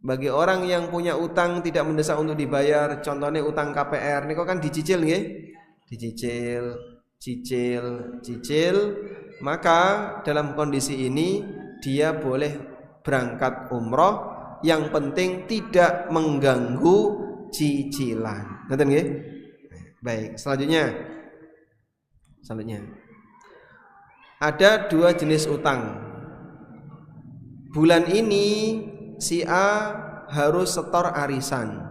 Bagi orang yang punya utang tidak mendesak untuk dibayar, contohnya utang KPR, ini kok kan dicicil nggih? Cicil, maka dalam kondisi ini dia boleh berangkat umroh, yang penting tidak mengganggu cicilan. Ngerti nggih? Baik, selanjutnya. Ada dua jenis utang. Bulan ini si A harus setor arisan,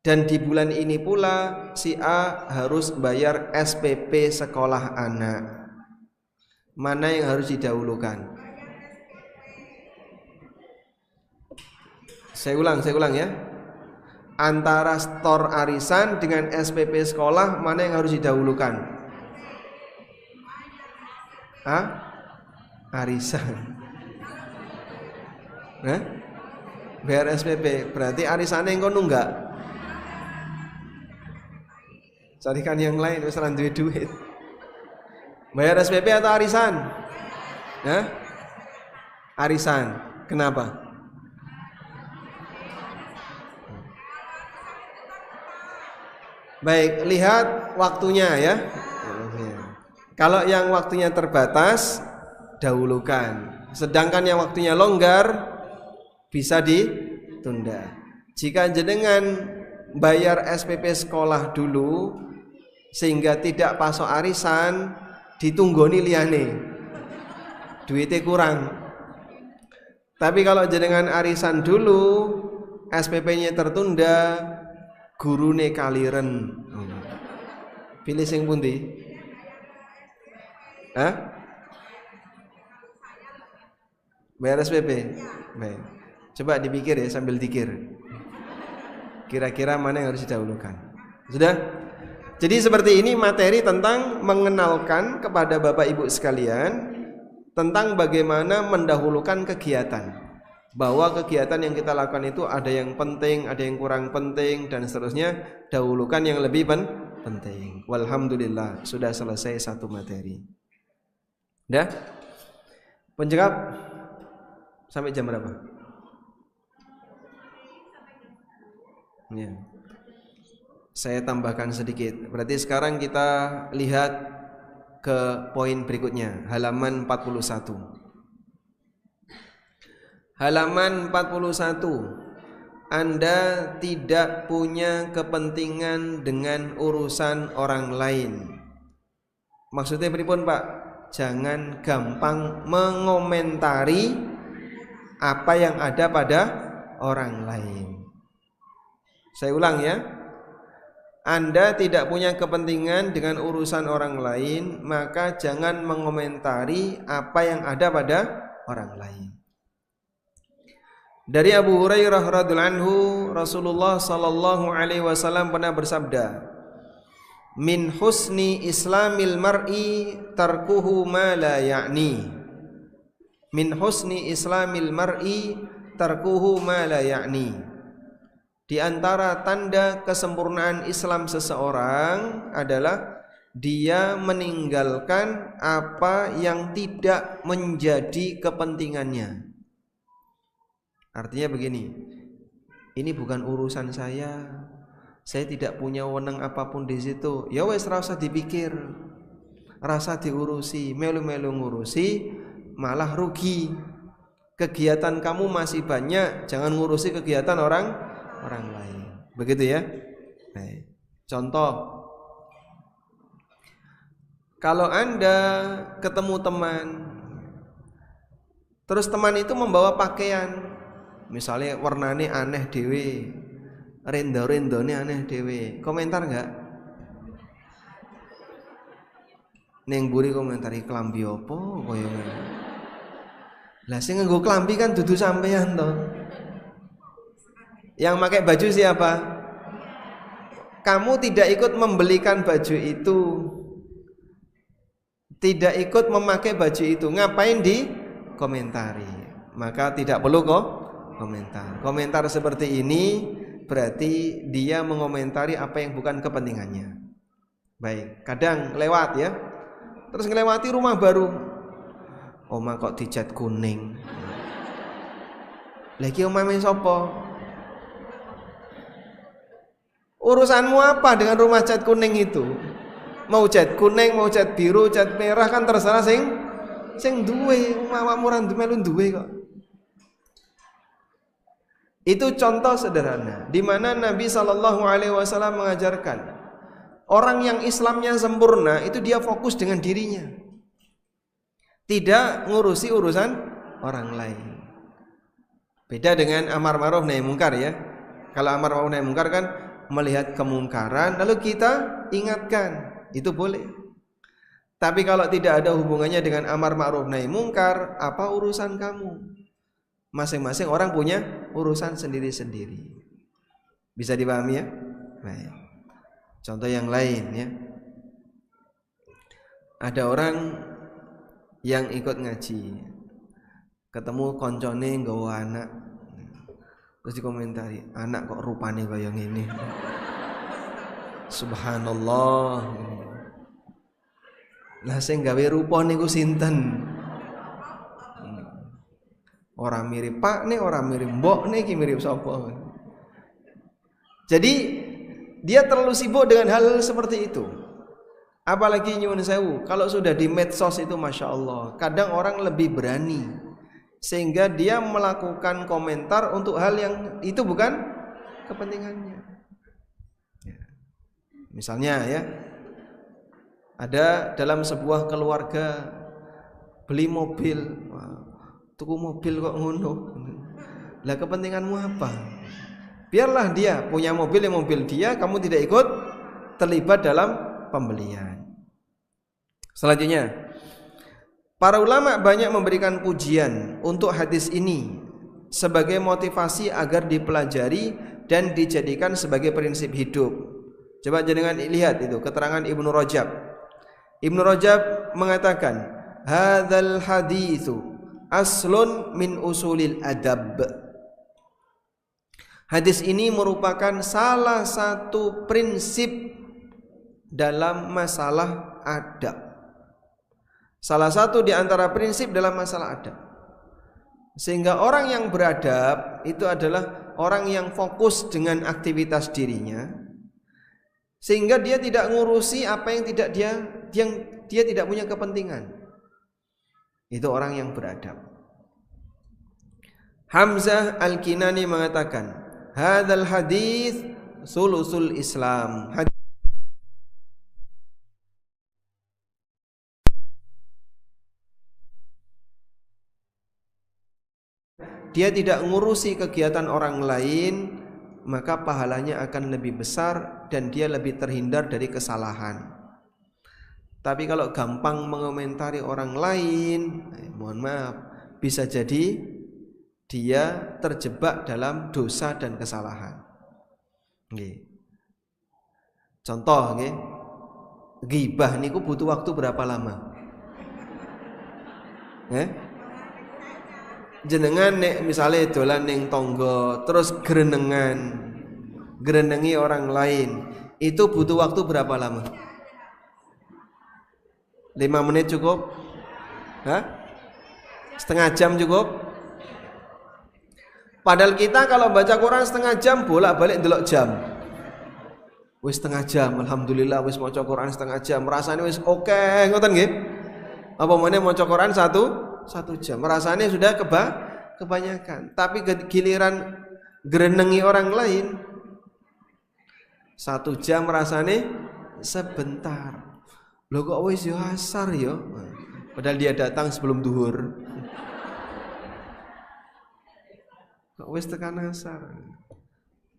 dan di bulan ini pula si A harus bayar SPP sekolah anak. Mana yang harus didahulukan? Saya ulang ya. Antara setor arisan dengan SPP sekolah, mana yang harus didahulukan? Arisan. Bayar SPP, berarti arisannya engko nunggak. Carikan yang lain, wis ora duwe duit. Bayar SPP atau arisan? Hah? Arisan. Kenapa? Baik, lihat waktunya ya. Kalau yang waktunya terbatas, dahulukan. Sedangkan yang waktunya longgar, bisa ditunda. Jika jenengan bayar SPP sekolah dulu, sehingga tidak pasok arisan, ditunggoni liyane, duitnya kurang. Tapi kalau jenengan arisan dulu, SPP-nya tertunda, gurune kaliren. Pilih sing pundi? Hah? Bayar SPP? Baik. Coba dipikir ya sambil dikir. Kira-kira mana yang harus didahulukan? Sudah? Jadi seperti ini materi tentang mengenalkan kepada Bapak Ibu sekalian tentang bagaimana mendahulukan kegiatan. Bahwa kegiatan yang kita lakukan itu ada yang penting, ada yang kurang penting dan seterusnya, dahulukan yang lebih penting. Walhamdulillah sudah selesai satu materi. Udah? Penjawab sampai jam berapa? Ya. Saya tambahkan sedikit. Berarti sekarang kita lihat ke poin berikutnya, halaman 41. Halaman 41. Anda tidak punya kepentingan dengan urusan orang lain. Maksudnya pripun, Pak? Jangan gampang mengomentari apa yang ada pada orang lain. Saya ulang ya. Anda tidak punya kepentingan dengan urusan orang lain, maka jangan mengomentari apa yang ada pada orang lain. Dari Abu Hurairah radhiyallahu anhu, Rasulullah sallallahu alaihi wasallam pernah bersabda, "Min husni islamil mar'i tarkuhu ma la ya'ni." Min husni islamil mar'i tarkuhu ma la ya'ni. Di antara tanda kesempurnaan Islam seseorang adalah dia meninggalkan apa yang tidak menjadi kepentingannya. Artinya begini, ini bukan urusan saya tidak punya wewenang apapun di situ. Ya wes, rasa dipikir, rasa diurusi, melu-melu ngurusi, malah rugi. Kegiatan kamu masih banyak, jangan ngurusi kegiatan orang lain. Begitu ya. Baik. Contoh, kalau Anda ketemu teman, terus teman itu membawa pakaian, misalnya warnane aneh dewe, rendo-rendone aneh dewe, komentar enggak? Neng buri komentari klambi opo koyo ngene. Lah sing nganggo klambi kan dudu sampean to. Yang pakai baju siapa? Kamu tidak ikut membelikan baju itu, tidak ikut memakai baju itu, ngapain di komentari? Maka tidak perlu kok komentar. Komentar seperti ini berarti dia mengomentari apa yang bukan kepentingannya. Baik, kadang lewat ya, terus ngelewati rumah baru, omah kok dicat kuning. Lagi omah men sapa? Urusanmu apa dengan rumah cat kuning itu? Mau cat kuning, mau cat biru, cat merah kan terserah sing duwe, awakmu ora melu duwe kok. Itu contoh sederhana di mana Nabi sallallahu alaihi wasallam mengajarkan orang yang Islamnya sempurna itu dia fokus dengan dirinya. Tidak ngurusi urusan orang lain. Beda dengan amar ma'ruf nahi munkar ya. Kalau amar ma'ruf nahi munkar kan melihat kemungkaran lalu kita ingatkan, itu boleh. Tapi kalau tidak ada hubungannya dengan amar ma'ruf nahi munkar, apa urusan kamu? Masing-masing orang punya urusan sendiri-sendiri. Bisa dipahami ya? Baik. Contoh yang lain ya. Ada orang yang ikut ngaji, ketemu koncone nggawa anak, terus dikomentari, anak kok rupane kaya ngene. Subhanallah. Lah sing gawe rupa niku sinten? Orang mirip Pak nih, orang mirip Mbok nih, ki mirip sapa? Jadi dia terlalu sibuk dengan hal seperti itu. Apalagi nyuwun sewu, kalau sudah di medsos itu Masya Allah, kadang orang lebih berani, sehingga dia melakukan komentar untuk hal yang itu bukan kepentingannya. Misalnya ya, ada dalam sebuah keluarga beli mobil, tuku mobil kok ngono. Lah kepentinganmu apa? Biarlah dia punya mobil, yang mobil dia, kamu tidak ikut terlibat dalam pembelian. Selanjutnya, para ulama banyak memberikan pujian untuk hadis ini sebagai motivasi agar dipelajari dan dijadikan sebagai prinsip hidup. Coba jenengan lihat itu keterangan Ibnu Rajab. Ibnu Rajab mengatakan, hadzal haditsu aslun min usulil adab. Hadis ini merupakan salah satu prinsip dalam masalah adab. Salah satu di antara prinsip dalam masalah adab. Sehingga orang yang beradab itu adalah orang yang fokus dengan aktivitas dirinya, sehingga dia tidak ngurusi apa yang dia tidak punya kepentingan. Itu orang yang beradab. Hamzah Al-Kinani mengatakan, hadzal hadits sulusul Islam. Dia tidak ngurusi kegiatan orang lain, maka pahalanya akan lebih besar dan dia lebih terhindar dari kesalahan. Tapi kalau gampang mengomentari orang lain, mohon maaf, bisa jadi dia terjebak dalam dosa dan kesalahan. Nggih. Contoh nggih, ghibah niku butuh waktu berapa lama? Jenengan nek misalnya dolan ning tonggo terus grenengi orang lain, itu butuh waktu berapa lama? 5 menit cukup? Setengah jam cukup? Padahal kita kalau baca Quran setengah jam bolak-balik ndelok jam. Wis setengah jam, alhamdulillah wis maca Quran setengah jam, rasane wis oke, ngoten nggih? Apa meneh maca Quran satu jam, rasanya sudah kebanyakan. Tapi giliran grenengi orang lain 1 jam rasanya sebentar. Loh kok wis yo asar yo, padahal dia datang sebelum duhur. Kok wis tekan asar.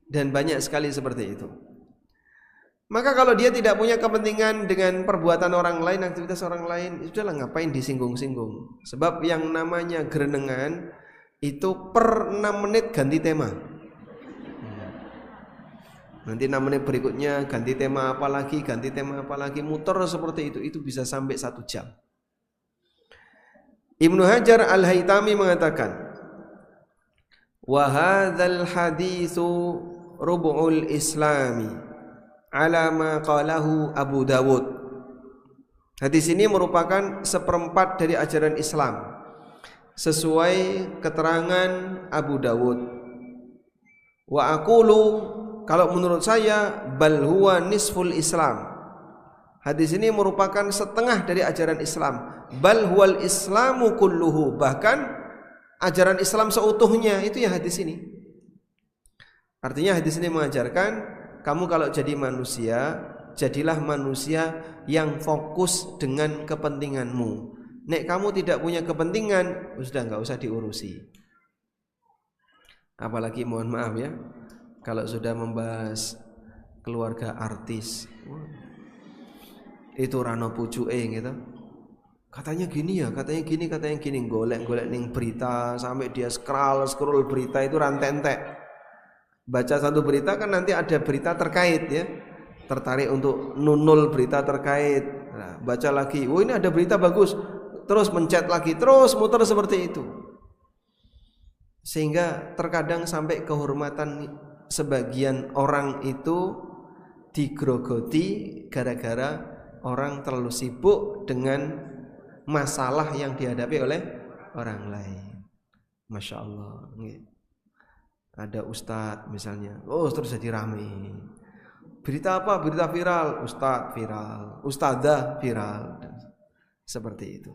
Dan banyak sekali seperti itu. Maka kalau dia tidak punya kepentingan dengan perbuatan orang lain, aktivitas orang lain, sudahlah ngapain disinggung-singgung. Sebab yang namanya gerenengan itu per 6 menit ganti tema. Nanti 6 menit berikutnya ganti tema apa lagi, muter seperti itu bisa sampai 1 jam. Ibnu Hajar Al-Haytami mengatakan, wa hadzal haditsu rub'ul islami ala ma qalahu Abu Dawud. Hadis ini merupakan seperempat dari ajaran Islam sesuai keterangan Abu Dawud. Wa aqulu, kalau menurut saya, bal huwa nisful Islam. Hadis ini merupakan setengah dari ajaran Islam. Bal huwal islamu kulluhu, bahkan ajaran Islam seutuhnya itu ya hadis ini. Artinya hadis ini mengajarkan, kamu kalau jadi manusia, jadilah manusia yang fokus dengan kepentinganmu. Nek kamu tidak punya kepentingan, sudah nggak usah diurusi. Apalagi mohon maaf ya, kalau sudah membahas keluarga artis, itu rano pucuke gitu. Katanya gini ya, katanya gini, golek-golek ning berita sampai dia scroll berita itu rantentek. Baca satu berita kan nanti ada berita terkait ya, tertarik untuk nunul berita terkait. Nah, baca lagi, oh ini ada berita bagus, terus mencet lagi, terus muter seperti itu. Sehingga terkadang sampai kehormatan sebagian orang itu digrogoti gara-gara orang terlalu sibuk dengan masalah yang dihadapi oleh orang lain. Masya Allah. Ada ustadz misalnya, terus jadi rame. Berita apa? Berita viral, ustadz viral, ustadzah viral, seperti itu.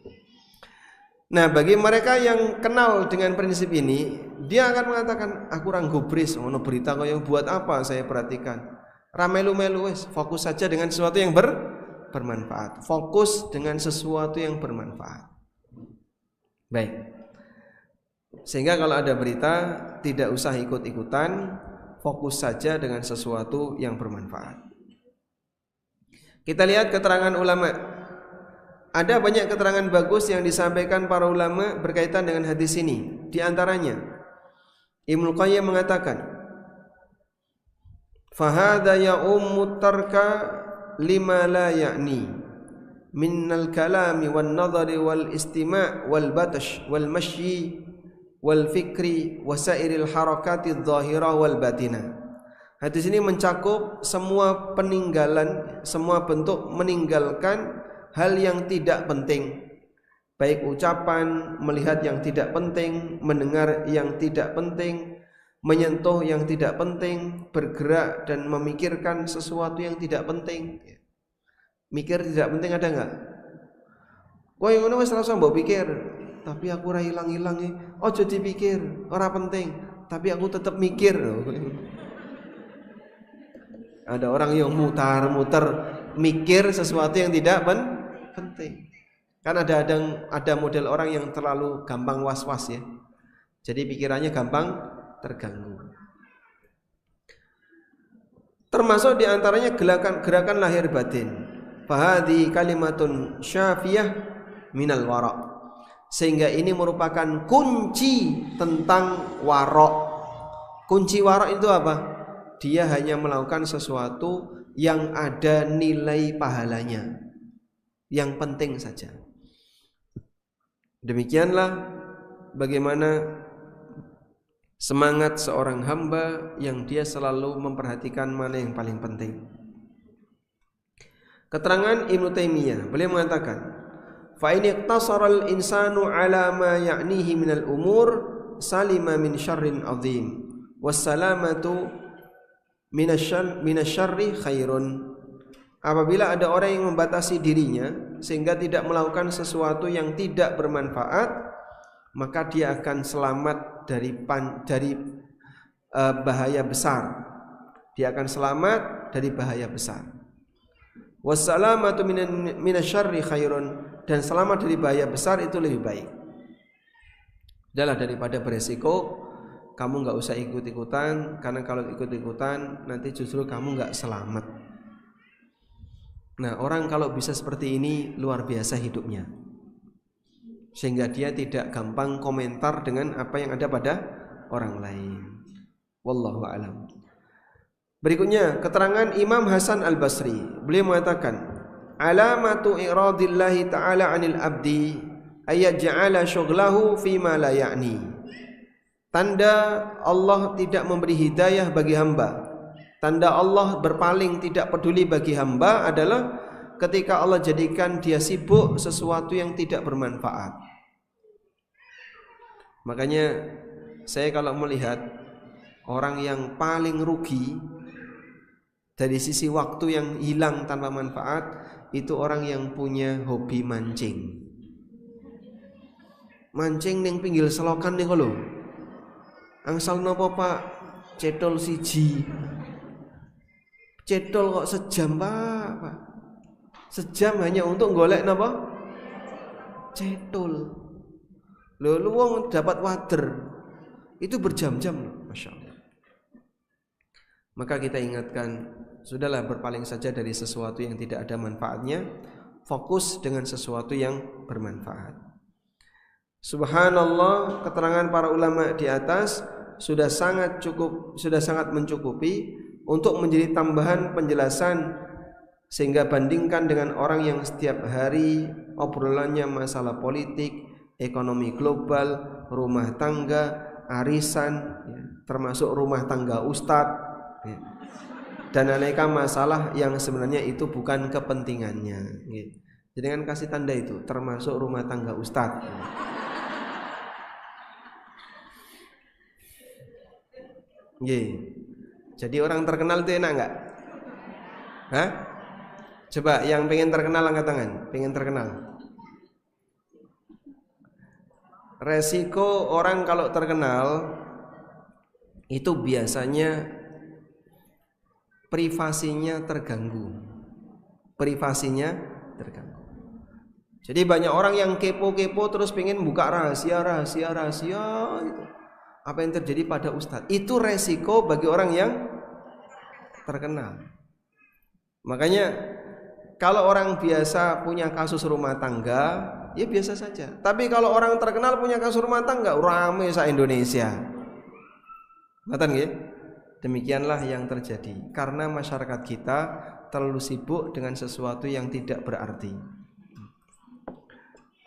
Nah, bagi mereka yang kenal dengan prinsip ini, dia akan mengatakan, aku kurang gubris, ono berita kok yang buat apa saya perhatikan. Ramelu-melu wes, fokus saja dengan sesuatu yang bermanfaat. Fokus dengan sesuatu yang bermanfaat. Baik. Sehingga kalau ada berita tidak usah ikut-ikutan, fokus saja dengan sesuatu yang bermanfaat. Kita lihat keterangan ulama. Ada banyak keterangan bagus yang disampaikan para ulama berkaitan dengan hadis ini. Di antaranya Ibnu Qayyim mengatakan, "Fahadha ya'ummu tarka lima la ya'ni minnal kalami wan nadhari wal istima' wal batash wal mashyi wal fikri wasairil harakati adh-dhahirah wal batinah." Hadis ini mencakup semua peninggalan, semua bentuk meninggalkan hal yang tidak penting, baik ucapan, melihat yang tidak penting, mendengar yang tidak penting, menyentuh yang tidak penting, bergerak dan memikirkan sesuatu yang tidak penting. Mikir tidak penting ada enggak? Kok yang ngono wis langsung mbok pikir, tapi aku ora ilang-ilang e. Ojo dipikir, ora penting, tapi aku tetap mikir. Ada orang yang mutar-muter mikir sesuatu yang tidak penting. Kan ada model orang yang terlalu gampang was-was ya. Jadi pikirannya gampang terganggu. Termasuk diantaranya gerakan lahir batin. Fahadi kalimatun syafiyah minal wara'. Sehingga ini merupakan kunci tentang wara'. Kunci wara' itu apa? Dia hanya melakukan sesuatu yang ada nilai pahalanya, yang penting saja. Demikianlah bagaimana semangat seorang hamba yang dia selalu memperhatikan mana yang paling penting. Keterangan Ibnu Taimiyah, beliau mengatakan, fa in iqtasara al-insanu ala ma ya'nihi minal umur salima min syarrin azim wassalamatu minasyarri khairun. Apabila ada orang yang membatasi dirinya sehingga tidak melakukan sesuatu yang tidak bermanfaat, maka dia akan selamat dari bahaya besar. Dia akan selamat dari bahaya besar. Wassalamatu minasyarri khairun, dan selamat dari bahaya besar itu lebih baik. Adalah daripada beresiko kamu nggak usah ikut-ikutan, karena kalau ikut-ikutan nanti justru kamu nggak selamat. Nah, orang kalau bisa seperti ini luar biasa hidupnya, sehingga dia tidak gampang komentar dengan apa yang ada pada orang lain. Wallahu a'lam. Berikutnya keterangan Imam Hasan Al-Basri, beliau mengatakan, alamatu iradillahi ta'ala 'anil abdi ayaj'ala syughlahu fima la ya'ni. Tanda Allah tidak memberi hidayah bagi hamba, tanda Allah berpaling tidak peduli bagi hamba adalah ketika Allah jadikan dia sibuk sesuatu yang tidak bermanfaat. Makanya saya kalau melihat orang yang paling rugi dari sisi waktu yang hilang tanpa manfaat, itu orang yang punya hobi mancing. Mancing ning pinggir selokan ning lho. Angsal nopo Pak? Cetol siji. Cetol kok sejam Pak? Sejam hanya untuk golek nopo? Cetol. Lho wong dapat wader. Itu berjam-jam, Masya Allah. Maka kita ingatkan, sudahlah berpaling saja dari sesuatu yang tidak ada manfaatnya, fokus dengan sesuatu yang bermanfaat. Subhanallah, keterangan para ulama di atas sudah sangat mencukupi untuk menjadi tambahan penjelasan, sehingga bandingkan dengan orang yang setiap hari obrolannya masalah politik, ekonomi global, rumah tangga, arisan, termasuk rumah tangga ustadz. dan aneka masalah yang sebenarnya itu bukan kepentingannya. Jadi kan kasih tanda itu termasuk rumah tangga Ustadz. Jadi orang terkenal itu enak nggak? Hah? Coba yang pengen terkenal angkat tangan. Pengen terkenal. Resiko orang kalau terkenal itu biasanya privasinya terganggu. Privasinya terganggu. Jadi banyak orang yang kepo-kepo terus pengen buka rahasia gitu. Apa yang terjadi pada Ustadz? Itu resiko bagi orang yang terkenal. Makanya kalau orang biasa punya kasus rumah tangga, ya biasa saja. Tapi kalau orang terkenal punya kasus rumah tangga, rame se-Indonesia. Ngoten nggih? Demikianlah yang terjadi karena masyarakat kita terlalu sibuk dengan sesuatu yang tidak berarti.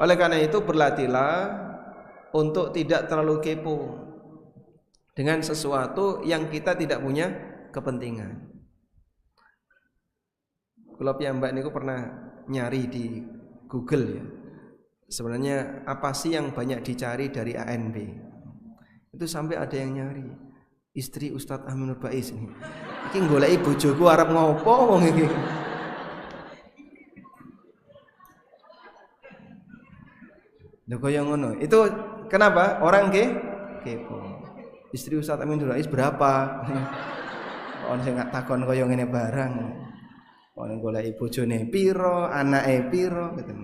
Oleh karena itu berlatihlah untuk tidak terlalu kepo dengan sesuatu yang kita tidak punya kepentingan. Kalau piyambak niku pernah nyari di Google ya. Sebenarnya apa sih yang banyak dicari dari ANB? Itu sampai ada yang nyari istri Ustadz Aminur Baiz ini. Iki goleki bojoku arep ngopo wong iki. Lho kaya ngono. Itu kenapa? Orang kepo. Istri Ustadz Aminur Baiz berapa? Ono sing gak takon kaya ngene barang. Ono goleki bojone piro, anake piro gitu.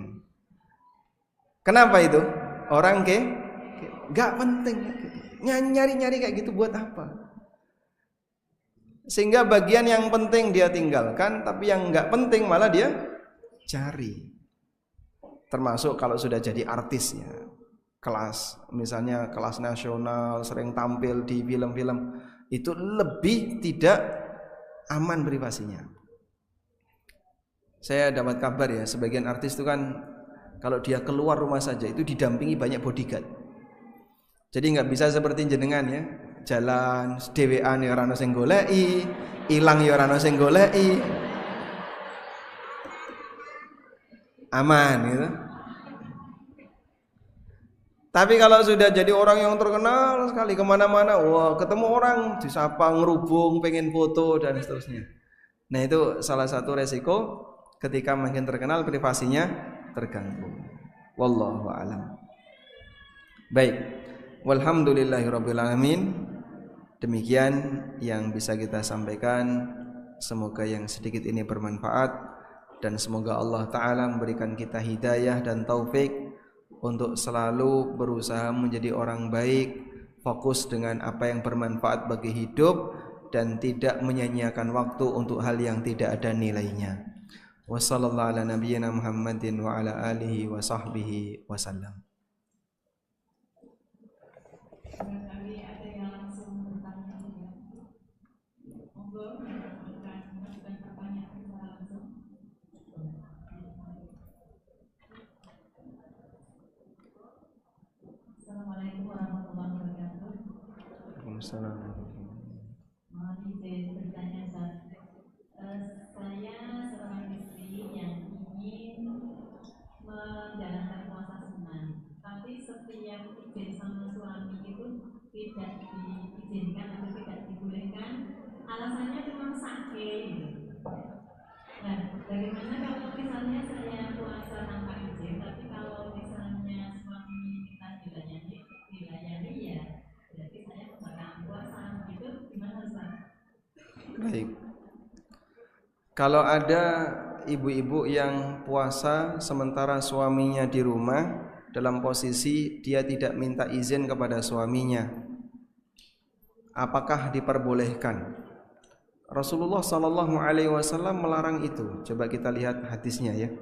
Kenapa itu? Orang gak penting. Nyari-nyari kayak gitu buat apa? Sehingga bagian yang penting dia tinggalkan, tapi yang gak penting malah dia cari. Termasuk kalau sudah jadi artisnya, kelas, misalnya kelas nasional, sering tampil di film-film, itu lebih tidak aman privasinya. Saya dapat kabar ya, sebagian artis itu kan kalau dia keluar rumah saja itu didampingi banyak bodyguard. Jadi nggak bisa seperti jenengan ya, jalan dhewean ya ora ono sing goleki, ilang ya ora ono sing goleki. Aman gitu. Tapi kalau sudah jadi orang yang terkenal sekali kemana-mana, wah ketemu orang disapa ngerubung, pengen foto dan seterusnya. Nah itu salah satu resiko ketika makin terkenal privasinya terganggu. Wallahu a'lam. Baik. Walhamdulillahirabbil alamin. Demikian yang bisa kita sampaikan. Semoga yang sedikit ini bermanfaat dan semoga Allah taala memberikan kita hidayah dan taufik untuk selalu berusaha menjadi orang baik, fokus dengan apa yang bermanfaat bagi hidup dan tidak menyia-nyiakan waktu untuk hal yang tidak ada nilainya. Wassallallahu ala nabiyyina Muhammadin wa ala alihi wa sahbihi wasallam. Assalamualaikum warahmatullahi wabarakatuh. Waalaikumsalam. Mohon izin bertanya, Ustaz. Saya seorang istri yang ingin menjalankan puasa sunnah, tapi setiap izin sama suami itu tidak diizinkan atau tidak dibolehkan. Alasannya cuma sakit. Nah, bagaimana kalau misalnya saya puasa tanpa izin, tapi kalau misalnya suami kita dilayani ya, berarti saya membatalkan puasa, itu gimana Ustaz? Baik. Kalau ada ibu-ibu yang puasa sementara suaminya di rumah dalam posisi dia tidak minta izin kepada suaminya, apakah diperbolehkan? Rasulullah sallallahu alaihi wasallam melarang itu. Coba kita lihat hadisnya ya.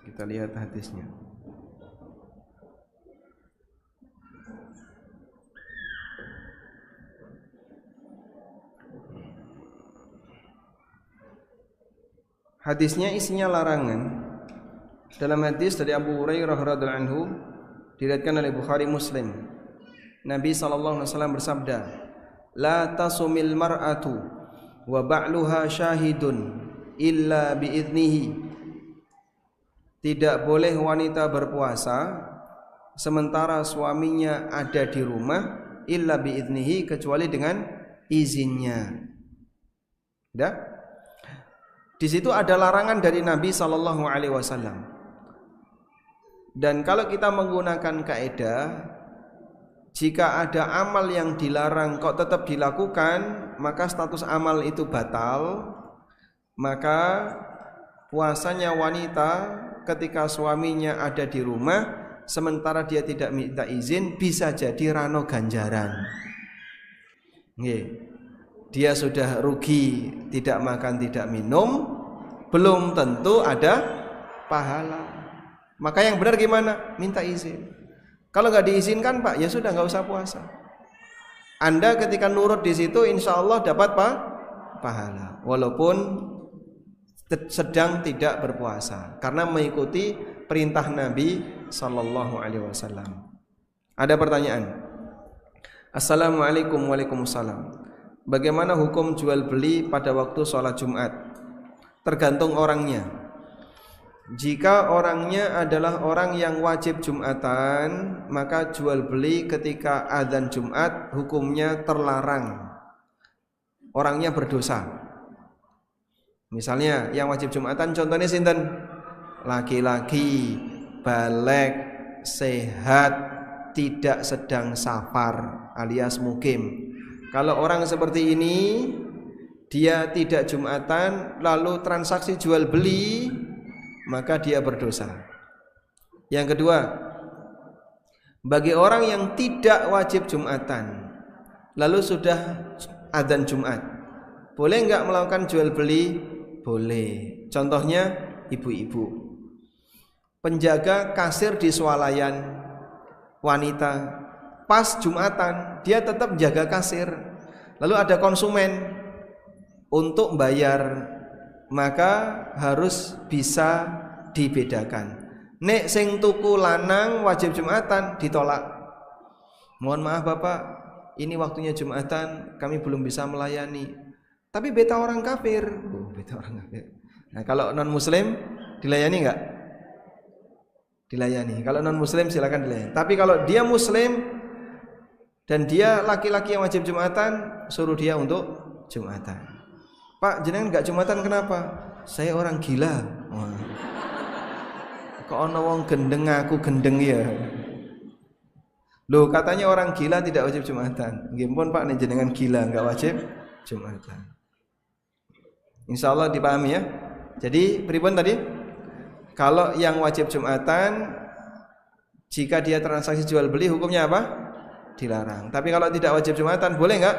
Kita lihat hadisnya. Hadisnya isinya larangan. Dalam hadis dari Abu Hurairah radhiyallahu anhu diriwayatkan oleh Bukhari Muslim. Nabi SAW bersabda, la tasumil mar'atu wa ba'luha syahidun illa biiznihi. Tidak boleh wanita berpuasa sementara suaminya ada di rumah, illa biiznihi, kecuali dengan izinnya. Ya? Di situ ada larangan dari Nabi SAW. Dan kalau kita menggunakan kaidah, jika ada amal yang dilarang kok tetap dilakukan, maka status amal itu batal. Maka puasanya wanita ketika suaminya ada di rumah sementara dia tidak minta izin bisa jadi rano ganjaran. Dia sudah rugi tidak makan tidak minum, belum tentu ada pahala. Maka yang benar gimana? Minta izin. Kalau nggak diizinkan Pak, ya sudah nggak usah puasa. Anda ketika nurut di situ, insya Allah dapat pahala, walaupun sedang tidak berpuasa, karena mengikuti perintah Nabi Sallallahu Alaihi Wasallam. Ada pertanyaan? Assalamualaikum. Waalaikumsalam. Bagaimana hukum jual beli pada waktu sholat Jumat? Tergantung orangnya. Jika orangnya adalah orang yang wajib Jumatan, maka jual beli ketika adzan Jumat hukumnya terlarang. Orangnya berdosa. Misalnya yang wajib Jumatan contohnya sinten? Laki-laki, balik, sehat, tidak sedang safar alias mukim. Kalau orang seperti ini, dia tidak Jumatan lalu transaksi jual beli, maka dia berdosa. Yang kedua, bagi orang yang tidak wajib Jumatan lalu sudah adzan Jumat, boleh enggak melakukan jual beli? Boleh. Contohnya ibu-ibu, penjaga kasir di swalayan wanita, pas Jumatan dia tetap jaga kasir, lalu ada konsumen untuk bayar, maka harus bisa dibedakan. Nek sing tuku lanang wajib Jumatan ditolak. Mohon maaf Bapak, ini waktunya Jumatan, kami belum bisa melayani. Tapi beta orang kafir. Oh, beta orang kafir. Nah, kalau non muslim dilayani enggak? Dilayani. Kalau non muslim silakan dilayani. Tapi kalau dia muslim dan dia laki-laki yang wajib Jumatan, suruh dia untuk Jumatan. Pak, jenengan enggak Jumatan kenapa? Saya orang gila. Oh. Kok ana wong gendeng aku gendeng ya. Loh, katanya orang gila tidak wajib Jumatan. Nggih pun Pak, nek jenengan gila enggak wajib Jumatan. Insyaallah dipahami ya. Jadi pripun tadi? Kalau yang wajib Jumatan, jika dia transaksi jual beli hukumnya apa? Dilarang. Tapi kalau tidak wajib Jumatan boleh enggak?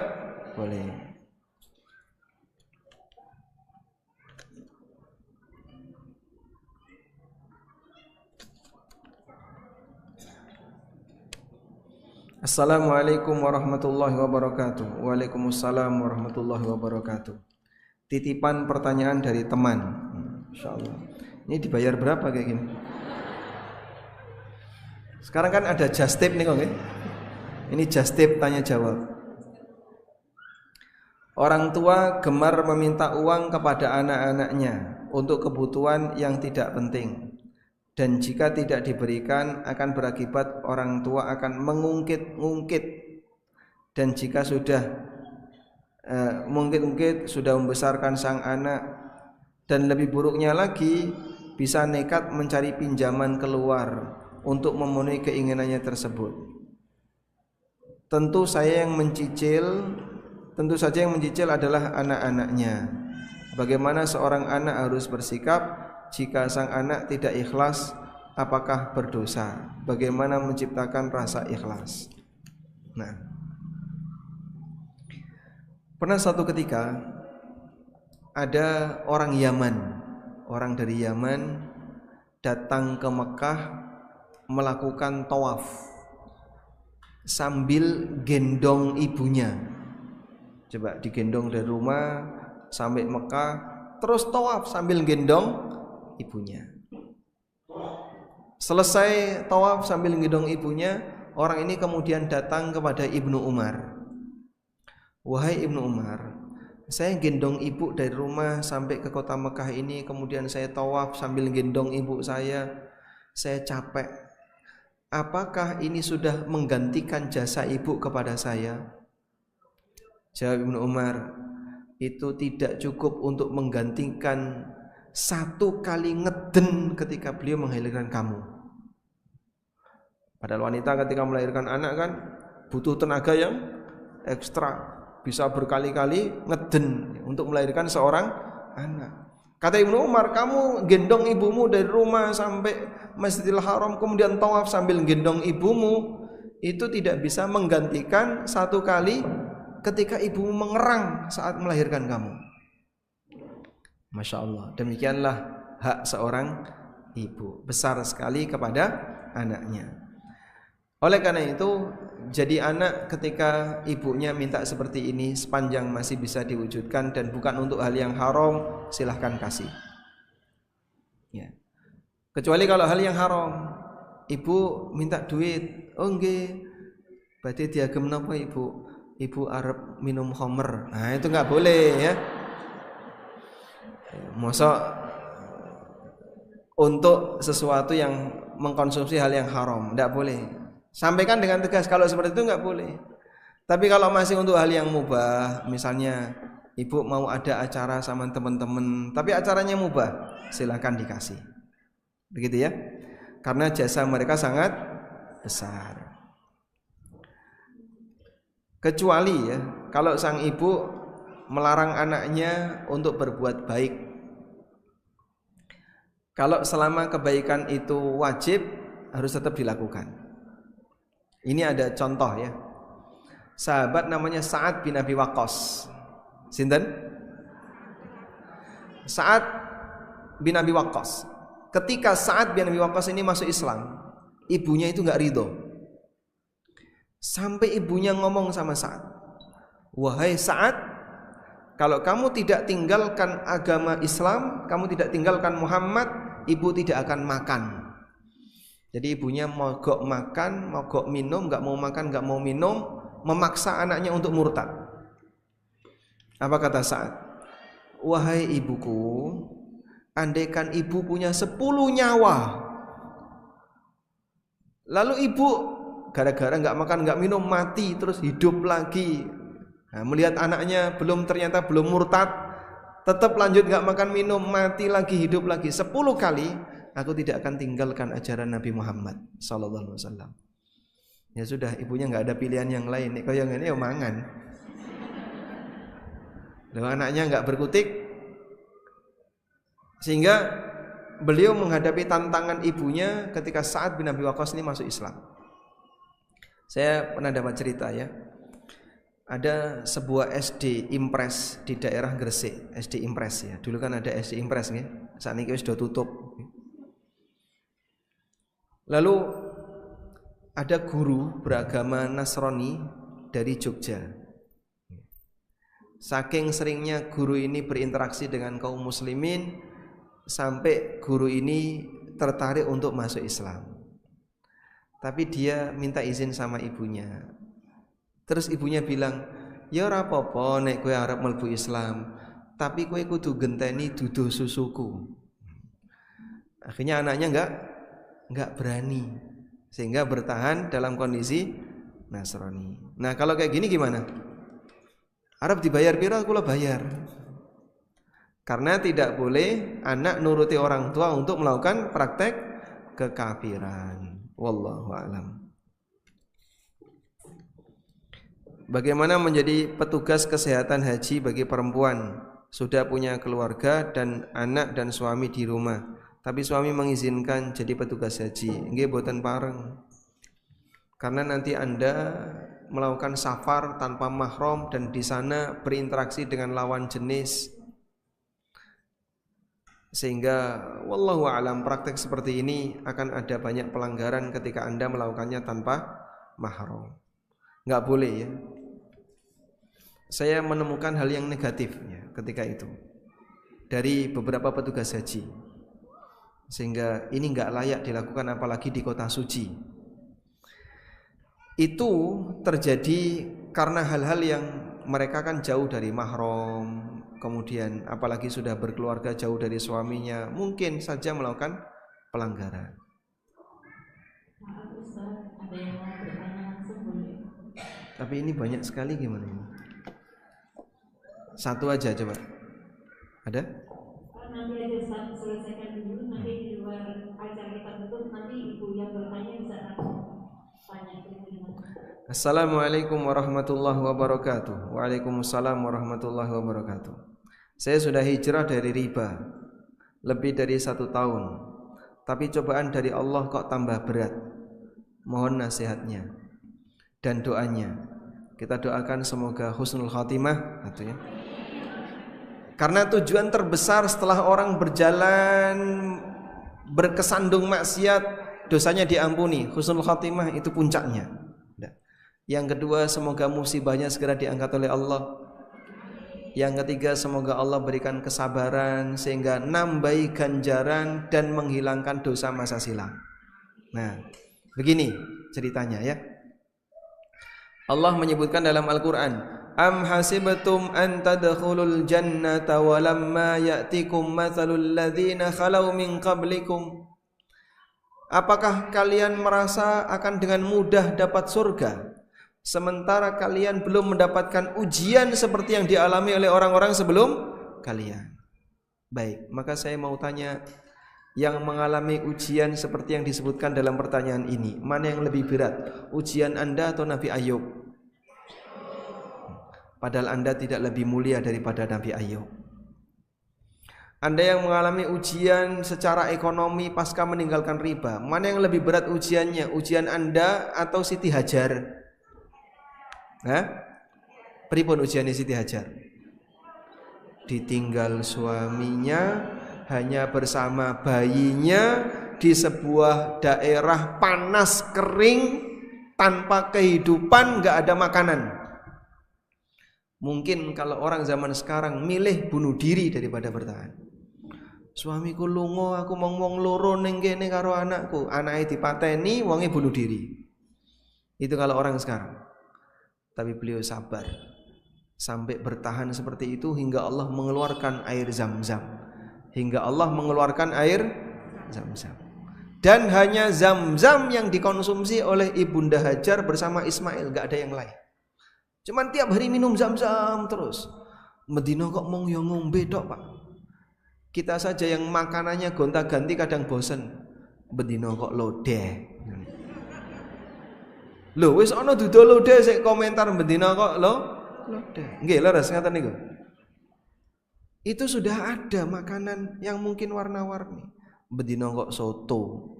Boleh. Assalamualaikum warahmatullahi wabarakatuh. Waalaikumsalam warahmatullahi wabarakatuh. Titipan pertanyaan dari teman. Insyaallah. Ini dibayar berapa kayak gini? Sekarang kan ada just tip nih kok ya. Ini just tip tanya jawab. Orang tua gemar meminta uang kepada anak-anaknya untuk kebutuhan yang tidak penting. Dan jika tidak diberikan akan berakibat orang tua akan mengungkit-ungkit. Dan jika sudah mungkin sudah membesarkan sang anak, dan lebih buruknya lagi bisa nekat mencari pinjaman keluar untuk memenuhi keinginannya tersebut. Tentu saja yang mencicil adalah anak-anaknya. Bagaimana seorang anak harus bersikap jika sang anak tidak ikhlas? Apakah berdosa? Bagaimana menciptakan rasa ikhlas? Nah, pernah suatu ketika ada orang Yaman, orang dari Yaman datang ke Mekah melakukan tawaf sambil gendong ibunya. Coba digendong dari rumah sampai Mekah, terus tawaf sambil gendong ibunya. Selesai tawaf sambil gendong ibunya, orang ini kemudian datang kepada Ibnu Umar. Wahai Ibnu Umar, saya gendong ibu dari rumah sampai ke kota Mekah ini, kemudian saya tawaf sambil gendong ibu saya capek. Apakah ini sudah menggantikan jasa ibu kepada saya? Jawab Ibnu Umar, itu tidak cukup untuk menggantikan satu kali ngeden ketika beliau melahirkan kamu. Padahal wanita ketika melahirkan anak kan butuh tenaga yang ekstra, bisa berkali-kali ngeden untuk melahirkan seorang anak. Kata Ibnu Umar, kamu gendong ibumu dari rumah sampai Masjidil Haram, kemudian tawaf sambil gendong ibumu, itu tidak bisa menggantikan satu kali ketika ibumu mengerang saat melahirkan kamu. Masya Allah, demikianlah hak seorang ibu, besar sekali kepada anaknya. Oleh karena itu, jadi anak ketika ibunya minta seperti ini, sepanjang masih bisa diwujudkan dan bukan untuk hal yang haram, silahkan kasih. Ya. Kecuali kalau hal yang haram, ibu minta duit, oh nggih, berarti diagem napa ibu? Ibu arep minum khamr. Nah, itu nggak boleh ya. Masa untuk sesuatu yang mengkonsumsi hal yang haram, nggak boleh. Sampaikan dengan tegas kalau seperti itu nggak boleh. Tapi kalau masih untuk hal yang mubah, misalnya ibu mau ada acara sama teman-teman, tapi acaranya mubah, silakan dikasih. Begitu ya. Karena jasa mereka sangat besar. Kecuali ya, kalau sang ibu melarang anaknya untuk berbuat baik. Kalau selama kebaikan itu wajib, harus tetap dilakukan. Ini ada contoh ya. Sahabat namanya Sa'ad bin Abi Waqqas. Sinten? Sa'ad bin Abi Waqqas. Ketika Sa'ad bin Abi Waqqas ini masuk Islam, ibunya itu enggak ridho. Sampai ibunya ngomong sama Sa'ad, "Wahai Sa'ad, kalau kamu tidak tinggalkan agama Islam, kamu tidak tinggalkan Muhammad, ibu tidak akan makan." Jadi ibunya mogok makan, mogok minum, enggak mau makan, enggak mau minum, memaksa anaknya untuk murtad. Apa kata Sa'ad? "Wahai ibuku, andaikan ibu punya 10 nyawa, lalu ibu gara-gara enggak makan, enggak minum mati terus hidup lagi. Nah, melihat anaknya ternyata belum murtad, tetap lanjut enggak makan minum, mati lagi, hidup lagi 10 kali, aku tidak akan tinggalkan ajaran Nabi Muhammad sallallahu alaihi wasallam." Ya sudah, ibunya enggak ada pilihan yang lain. Nek koyo ngene ya mangan. Lalu anaknya enggak berkutik, sehingga beliau menghadapi tantangan ibunya ketika Sa'ad bin Abi Waqqas ini masuk Islam. Saya pernah dapat cerita ya. Ada sebuah SD Impres di daerah Gresik, SD Impres ya. Dulu kan ada SD Impres nggih. Saat ini sudah tutup. Lalu ada guru beragama Nasrani dari Jogja. Saking seringnya guru ini berinteraksi dengan kaum muslimin, sampai guru ini tertarik untuk masuk Islam. Tapi dia minta izin sama ibunya. Terus ibunya bilang, "Ya ora apa-apa nek kowe arep mlebu Islam, tapi kowe kudu genteni duduh susuku." Akhirnya anaknya enggak berani, sehingga bertahan dalam kondisi Nasrani. Nah, kalau kayak gini gimana? Arep dibayar piro kula bayar. Karena tidak boleh anak nuruti orang tua untuk melakukan praktek kekafiran. Wallahu a'lam. Bagaimana menjadi petugas kesehatan haji bagi perempuan sudah punya keluarga dan anak dan suami di rumah, tapi suami mengizinkan jadi petugas haji? Nggih boten pareng. Karena nanti Anda melakukan safar tanpa mahram dan di sana berinteraksi dengan lawan jenis, sehingga wallahu a'lam praktek seperti ini akan ada banyak pelanggaran ketika Anda melakukannya tanpa mahram. Enggak boleh ya. Saya menemukan hal yang negatif ya, ketika itu dari beberapa petugas haji. sehingga ini nggak layak dilakukan apalagi di kota suci. Itu terjadi karena hal-hal yang mereka kan jauh dari mahram, kemudian apalagi sudah berkeluarga jauh dari suaminya, mungkin saja melakukan pelanggaran. Ada yang mau bertanya langsung boleh? Tapi ini banyak sekali, gimana ini? Satu aja coba. Ada? Nanti aja selesaikan dulu, nanti di luar acara kita tutup, nanti ibu yang bertanya bisa tanya. Assalamualaikum warahmatullahi wabarakatuh. Waalaikumsalam warahmatullahi wabarakatuh. Saya sudah hijrah dari riba lebih dari 1 tahun, tapi cobaan dari Allah kok tambah berat. Mohon nasihatnya dan doanya. Kita doakan semoga husnul khatimah, ya. Karena tujuan terbesar setelah orang berjalan berkesandung maksiat, dosanya diampuni. Husnul khatimah itu puncaknya. Yang kedua, semoga musibahnya segera diangkat oleh Allah. Yang ketiga, semoga Allah berikan kesabaran sehingga nambahi ganjaran dan menghilangkan dosa masa silam. Nah, begini ceritanya ya. Allah menyebutkan dalam Al-Quran, Am hasibtum an tadkhulul jannata walamma ya'tikum mathalul ladzina khalau min qablikum. Apakah kalian merasa akan dengan mudah dapat surga, sementara kalian belum mendapatkan ujian seperti yang dialami oleh orang-orang sebelum kalian? Baik, maka saya mau tanya, yang mengalami ujian seperti yang disebutkan dalam pertanyaan ini, mana yang lebih berat? Ujian Anda atau Nabi Ayub? Padahal Anda tidak lebih mulia daripada Nabi Ayub. Anda yang mengalami ujian secara ekonomi pasca meninggalkan riba, mana yang lebih berat ujiannya? Ujian Anda atau Siti Hajar? Pripun ujiannya Siti Hajar? Ditinggal suaminya hanya bersama bayinya di sebuah daerah panas kering tanpa kehidupan, gak ada makanan. Mungkin kalau orang zaman sekarang milih bunuh diri daripada bertahan. Suamiku lungo, aku mong loro ning kene karo anakku, anake dipateni, wonge bunuh diri. Itu kalau orang sekarang. Tapi beliau sabar sampai bertahan seperti itu hingga Allah mengeluarkan air Zam-Zam. Hingga Allah mengeluarkan air Zam-Zam. Dan hanya Zam-Zam yang dikonsumsi oleh Ibunda Hajar bersama Ismail, gak ada yang lain. Cuman tiap hari minum Zam-Zam terus. Medina kok mong yo ngombe tok, Pak. Kita saja yang makanannya gonta-ganti kadang bosen. Medina kok lodeh. Lho wis ana duda lodeh sik komentar bendina kok lodeh. Nggih leres ngaten niku. Itu sudah ada makanan yang mungkin warna-warni. Bendina kok soto.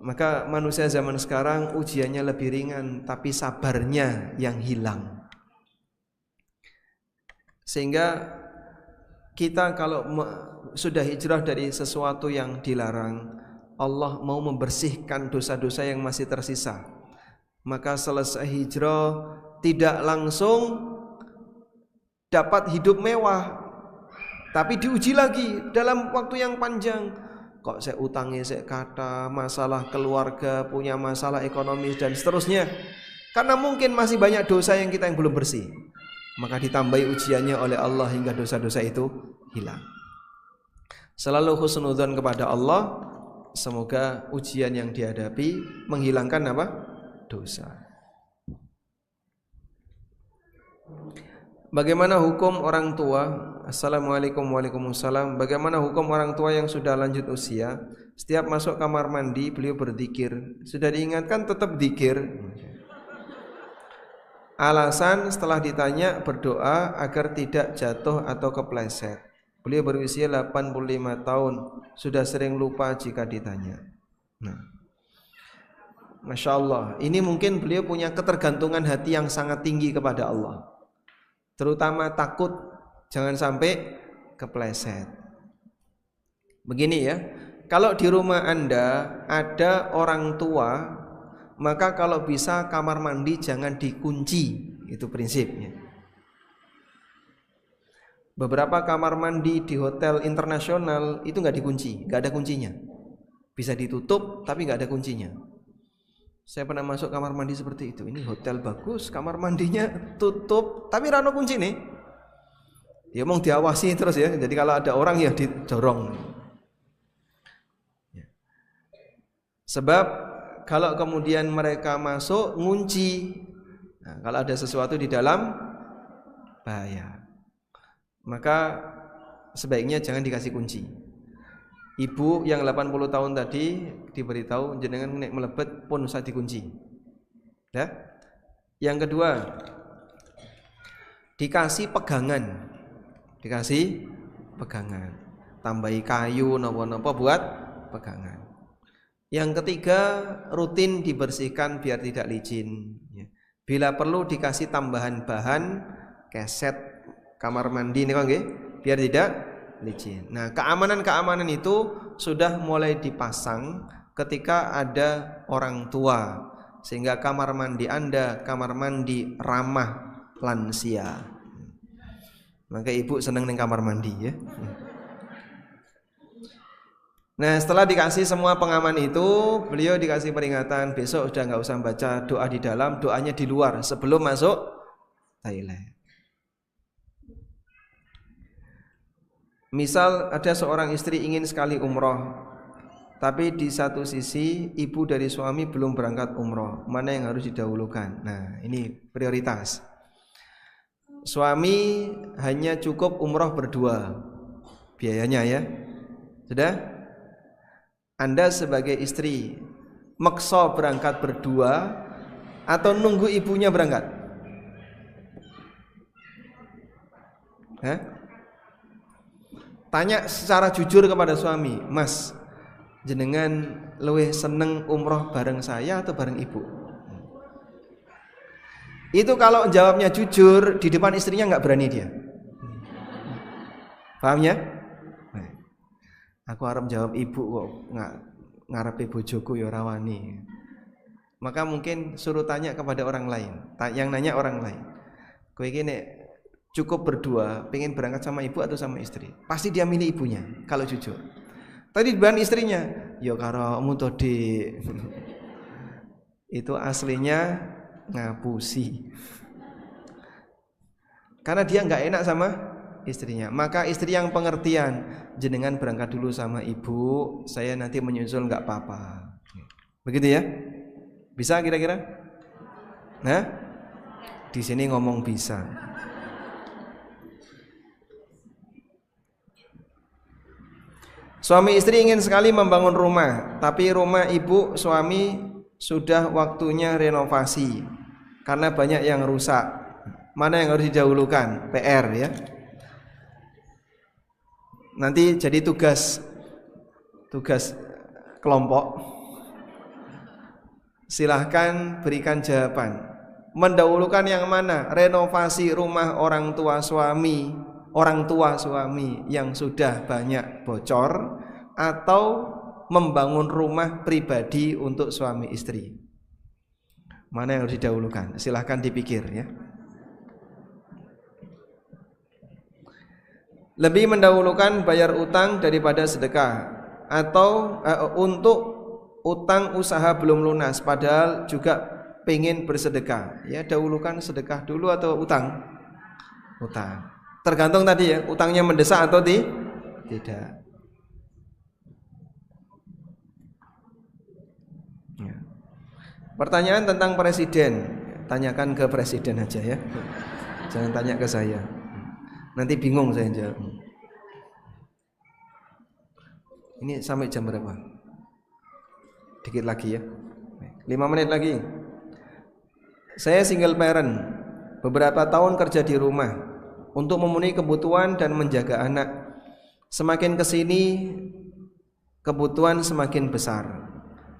Maka manusia zaman sekarang ujiannya lebih ringan, tapi sabarnya yang hilang. Sehingga kita kalau sudah hijrah dari sesuatu yang dilarang, Allah mau membersihkan dosa-dosa yang masih tersisa. Maka selesai hijrah tidak langsung dapat hidup mewah, tapi diuji lagi dalam waktu yang panjang. Kok saya utangnya saya kata, masalah keluarga, punya masalah ekonomi dan seterusnya. Karena mungkin masih banyak dosa yang kita yang belum bersih. Maka ditambahi ujiannya oleh Allah hingga dosa-dosa itu hilang. Selalu husnudzon kepada Allah. Semoga ujian yang dihadapi menghilangkan apa? Dosa. Bagaimana hukum orang tua? Assalamualaikum waalaikumsalam. Bagaimana hukum orang tua yang sudah lanjut usia? Setiap masuk kamar mandi beliau berzikir. Sudah diingatkan tetap zikir. Alasan setelah ditanya berdoa agar tidak jatuh atau kepleset. Beliau berusia 85 tahun, sudah sering lupa jika ditanya. Nah, Masya Allah, ini mungkin beliau punya ketergantungan hati yang sangat tinggi kepada Allah. Terutama takut jangan sampai kepleset. Begini ya, kalau di rumah Anda ada orang tua, maka kalau bisa kamar mandi jangan dikunci, itu prinsipnya. Beberapa kamar mandi di hotel internasional itu nggak dikunci, nggak ada kuncinya. Bisa ditutup tapi nggak ada kuncinya. Saya pernah masuk kamar mandi seperti itu. Ini hotel bagus, kamar mandinya tutup tapi rano kunci nih. Ya mau diawasi terus ya. Jadi kalau ada orang ya didorong. Ya. Sebab kalau kemudian mereka masuk ngunci, nah, kalau ada sesuatu di dalam bahaya. Maka sebaiknya jangan dikasih kunci. Ibu yang 80 tahun tadi diberitahu jenengan nek melebet pun usah dikunci. Ya. Yang kedua, dikasih pegangan. Dikasih pegangan. Tambahi kayu napa-napa buat pegangan. Yang ketiga, rutin dibersihkan biar tidak licin. Bila perlu dikasih tambahan bahan keset kamar mandi nih nggih, biar tidak licin. Nah, keamanan itu sudah mulai dipasang ketika ada orang tua, sehingga kamar mandi Anda kamar mandi ramah lansia. Maka ibu seneng ning kamar mandi ya. Nah, setelah dikasih semua pengaman itu, beliau dikasih peringatan, besok sudah nggak usah baca doa di dalam, doanya di luar sebelum masuk toilet. Misal ada seorang istri ingin sekali umroh, tapi di satu sisi ibu dari suami belum berangkat umroh, mana yang harus didahulukan? Nah, ini prioritas. Suami hanya cukup umroh berdua biayanya ya. Sudah? Anda sebagai istri maksa berangkat berdua atau nunggu ibunya berangkat? Hah? Tanya secara jujur kepada suami, Mas, jenengan luwih seneng umroh bareng saya atau bareng ibu? Itu kalau jawabnya jujur di depan istrinya nggak berani dia. Paham ya? Aku harap jawab ibu kok nggak ngarepe bojoku ya ora wani. Maka mungkin suruh tanya kepada orang lain. Yang nanya orang lain. Kowe iki nek cukup berdua, pengen berangkat sama ibu atau sama istri? Pasti dia milih ibunya kalau jujur. Tadi bahan istrinya, yo karo mutodi. Itu aslinya ngapusi. Karena dia nggak enak sama istrinya. Maka istri yang pengertian, jenengan berangkat dulu sama ibu, saya nanti menyusul nggak apa-apa. Begitu ya? Bisa kira-kira? Nah, di sini ngomong bisa. Suami istri ingin sekali membangun rumah, tapi rumah ibu suami sudah waktunya renovasi karena banyak yang rusak. Mana yang harus didahulukan? PR ya. Nanti jadi tugas kelompok. Silahkan berikan jawaban. Mendahulukan yang mana? Renovasi rumah orang tua suami yang sudah banyak bocor, atau membangun rumah pribadi untuk suami istri? Mana yang harus didahulukan? Silahkan dipikir ya. Lebih mendahulukan bayar utang daripada sedekah, atau untuk utang usaha belum lunas padahal juga pengen bersedekah, ya dahulukan sedekah dulu atau utang? Utang. Tergantung tadi ya, utangnya mendesak atau tidak. Ya. Pertanyaan tentang presiden, tanyakan ke presiden aja ya, jangan tanya ke saya. Nanti bingung saya jawab. Ini sampai jam berapa? Dikit lagi ya, 5 menit lagi. Saya single parent, beberapa tahun kerja di rumah untuk memenuhi kebutuhan dan menjaga anak. Semakin kesini kebutuhan semakin besar,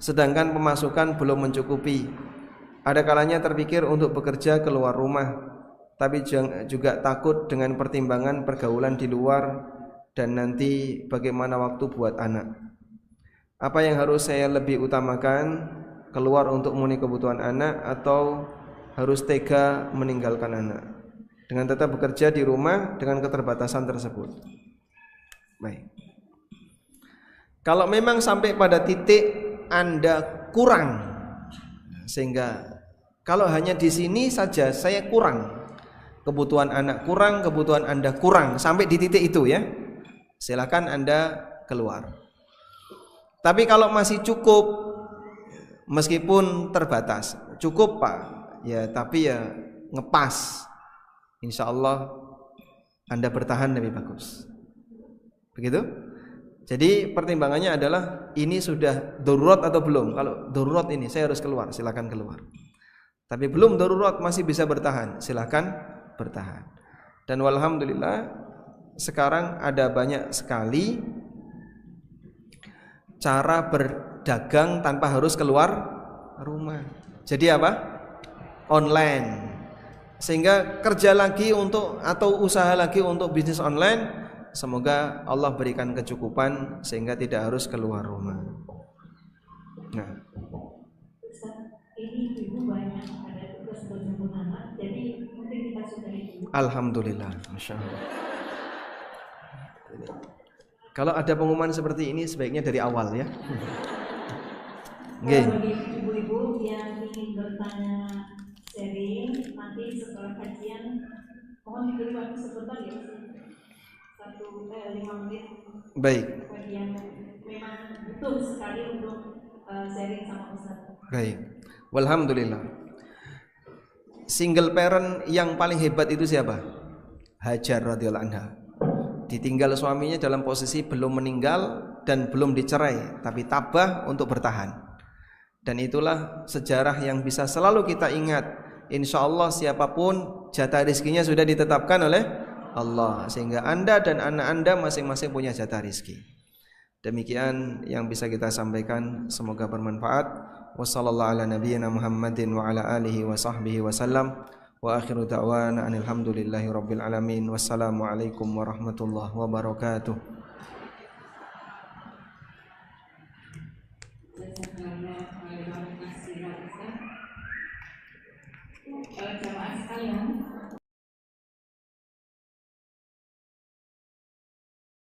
sedangkan pemasukan belum mencukupi. Ada kalanya terpikir untuk bekerja keluar rumah, tapi juga takut dengan pertimbangan pergaulan di luar dan nanti bagaimana waktu buat anak. Apa yang harus saya lebih utamakan, keluar untuk memenuhi kebutuhan anak atau harus tega meninggalkan anak? dengan tetap bekerja di rumah dengan keterbatasan tersebut. Baik. Kalau memang sampai pada titik Anda kurang, sehingga kalau hanya di sini saja saya kurang, kebutuhan anak kurang, kebutuhan Anda kurang, sampai di titik itu ya, silakan Anda keluar. Tapi kalau masih cukup, meskipun terbatas, cukup Pak, ya tapi ya ngepas, insya Allah Anda bertahan lebih bagus. Begitu? Jadi pertimbangannya adalah ini sudah darurat atau belum. Kalau darurat ini saya harus keluar, silakan keluar. Tapi belum darurat, masih bisa bertahan, silakan bertahan. Dan walhamdulillah sekarang ada banyak sekali cara berdagang tanpa harus keluar rumah. Jadi apa? Online. Sehingga kerja lagi untuk atau usaha lagi untuk bisnis online, semoga Allah berikan kecukupan sehingga tidak harus keluar rumah. Nah, ini ibu banyak ada tugas berjemput anak, jadi mungkin kita sudah itu. alhamdulillah, masya Allah. Kalau ada pengumuman seperti ini sebaiknya dari awal ya. Bagi ibu-ibu yang ingin bertanya sharing, nanti setelah kajian mohon diberi waktu sebentar ya, 5 menit. Baik. Bagi yang memang butuh sekali untuk sharing sama Ustaz. Baik. Walhamdulillah. Single parent yang paling hebat itu siapa? Hajar radhiyallahu anha. Ditinggal suaminya dalam posisi belum meninggal dan belum dicerai, tapi tabah untuk bertahan. Dan itulah sejarah yang bisa selalu kita ingat. Insya Allah siapapun jatah rizkinya sudah ditetapkan oleh Allah, sehingga Anda dan anak Anda masing-masing punya jatah rizki. Demikian yang bisa kita sampaikan, semoga bermanfaat. Wassallallahu ala nabiyyina Muhammadin wa ala alihi wa sahbihi wasallam. Wa akhiru da'wana alhamdulillahi rabbil alamin. Wassalamualaikum warahmatullahi wabarakatuh.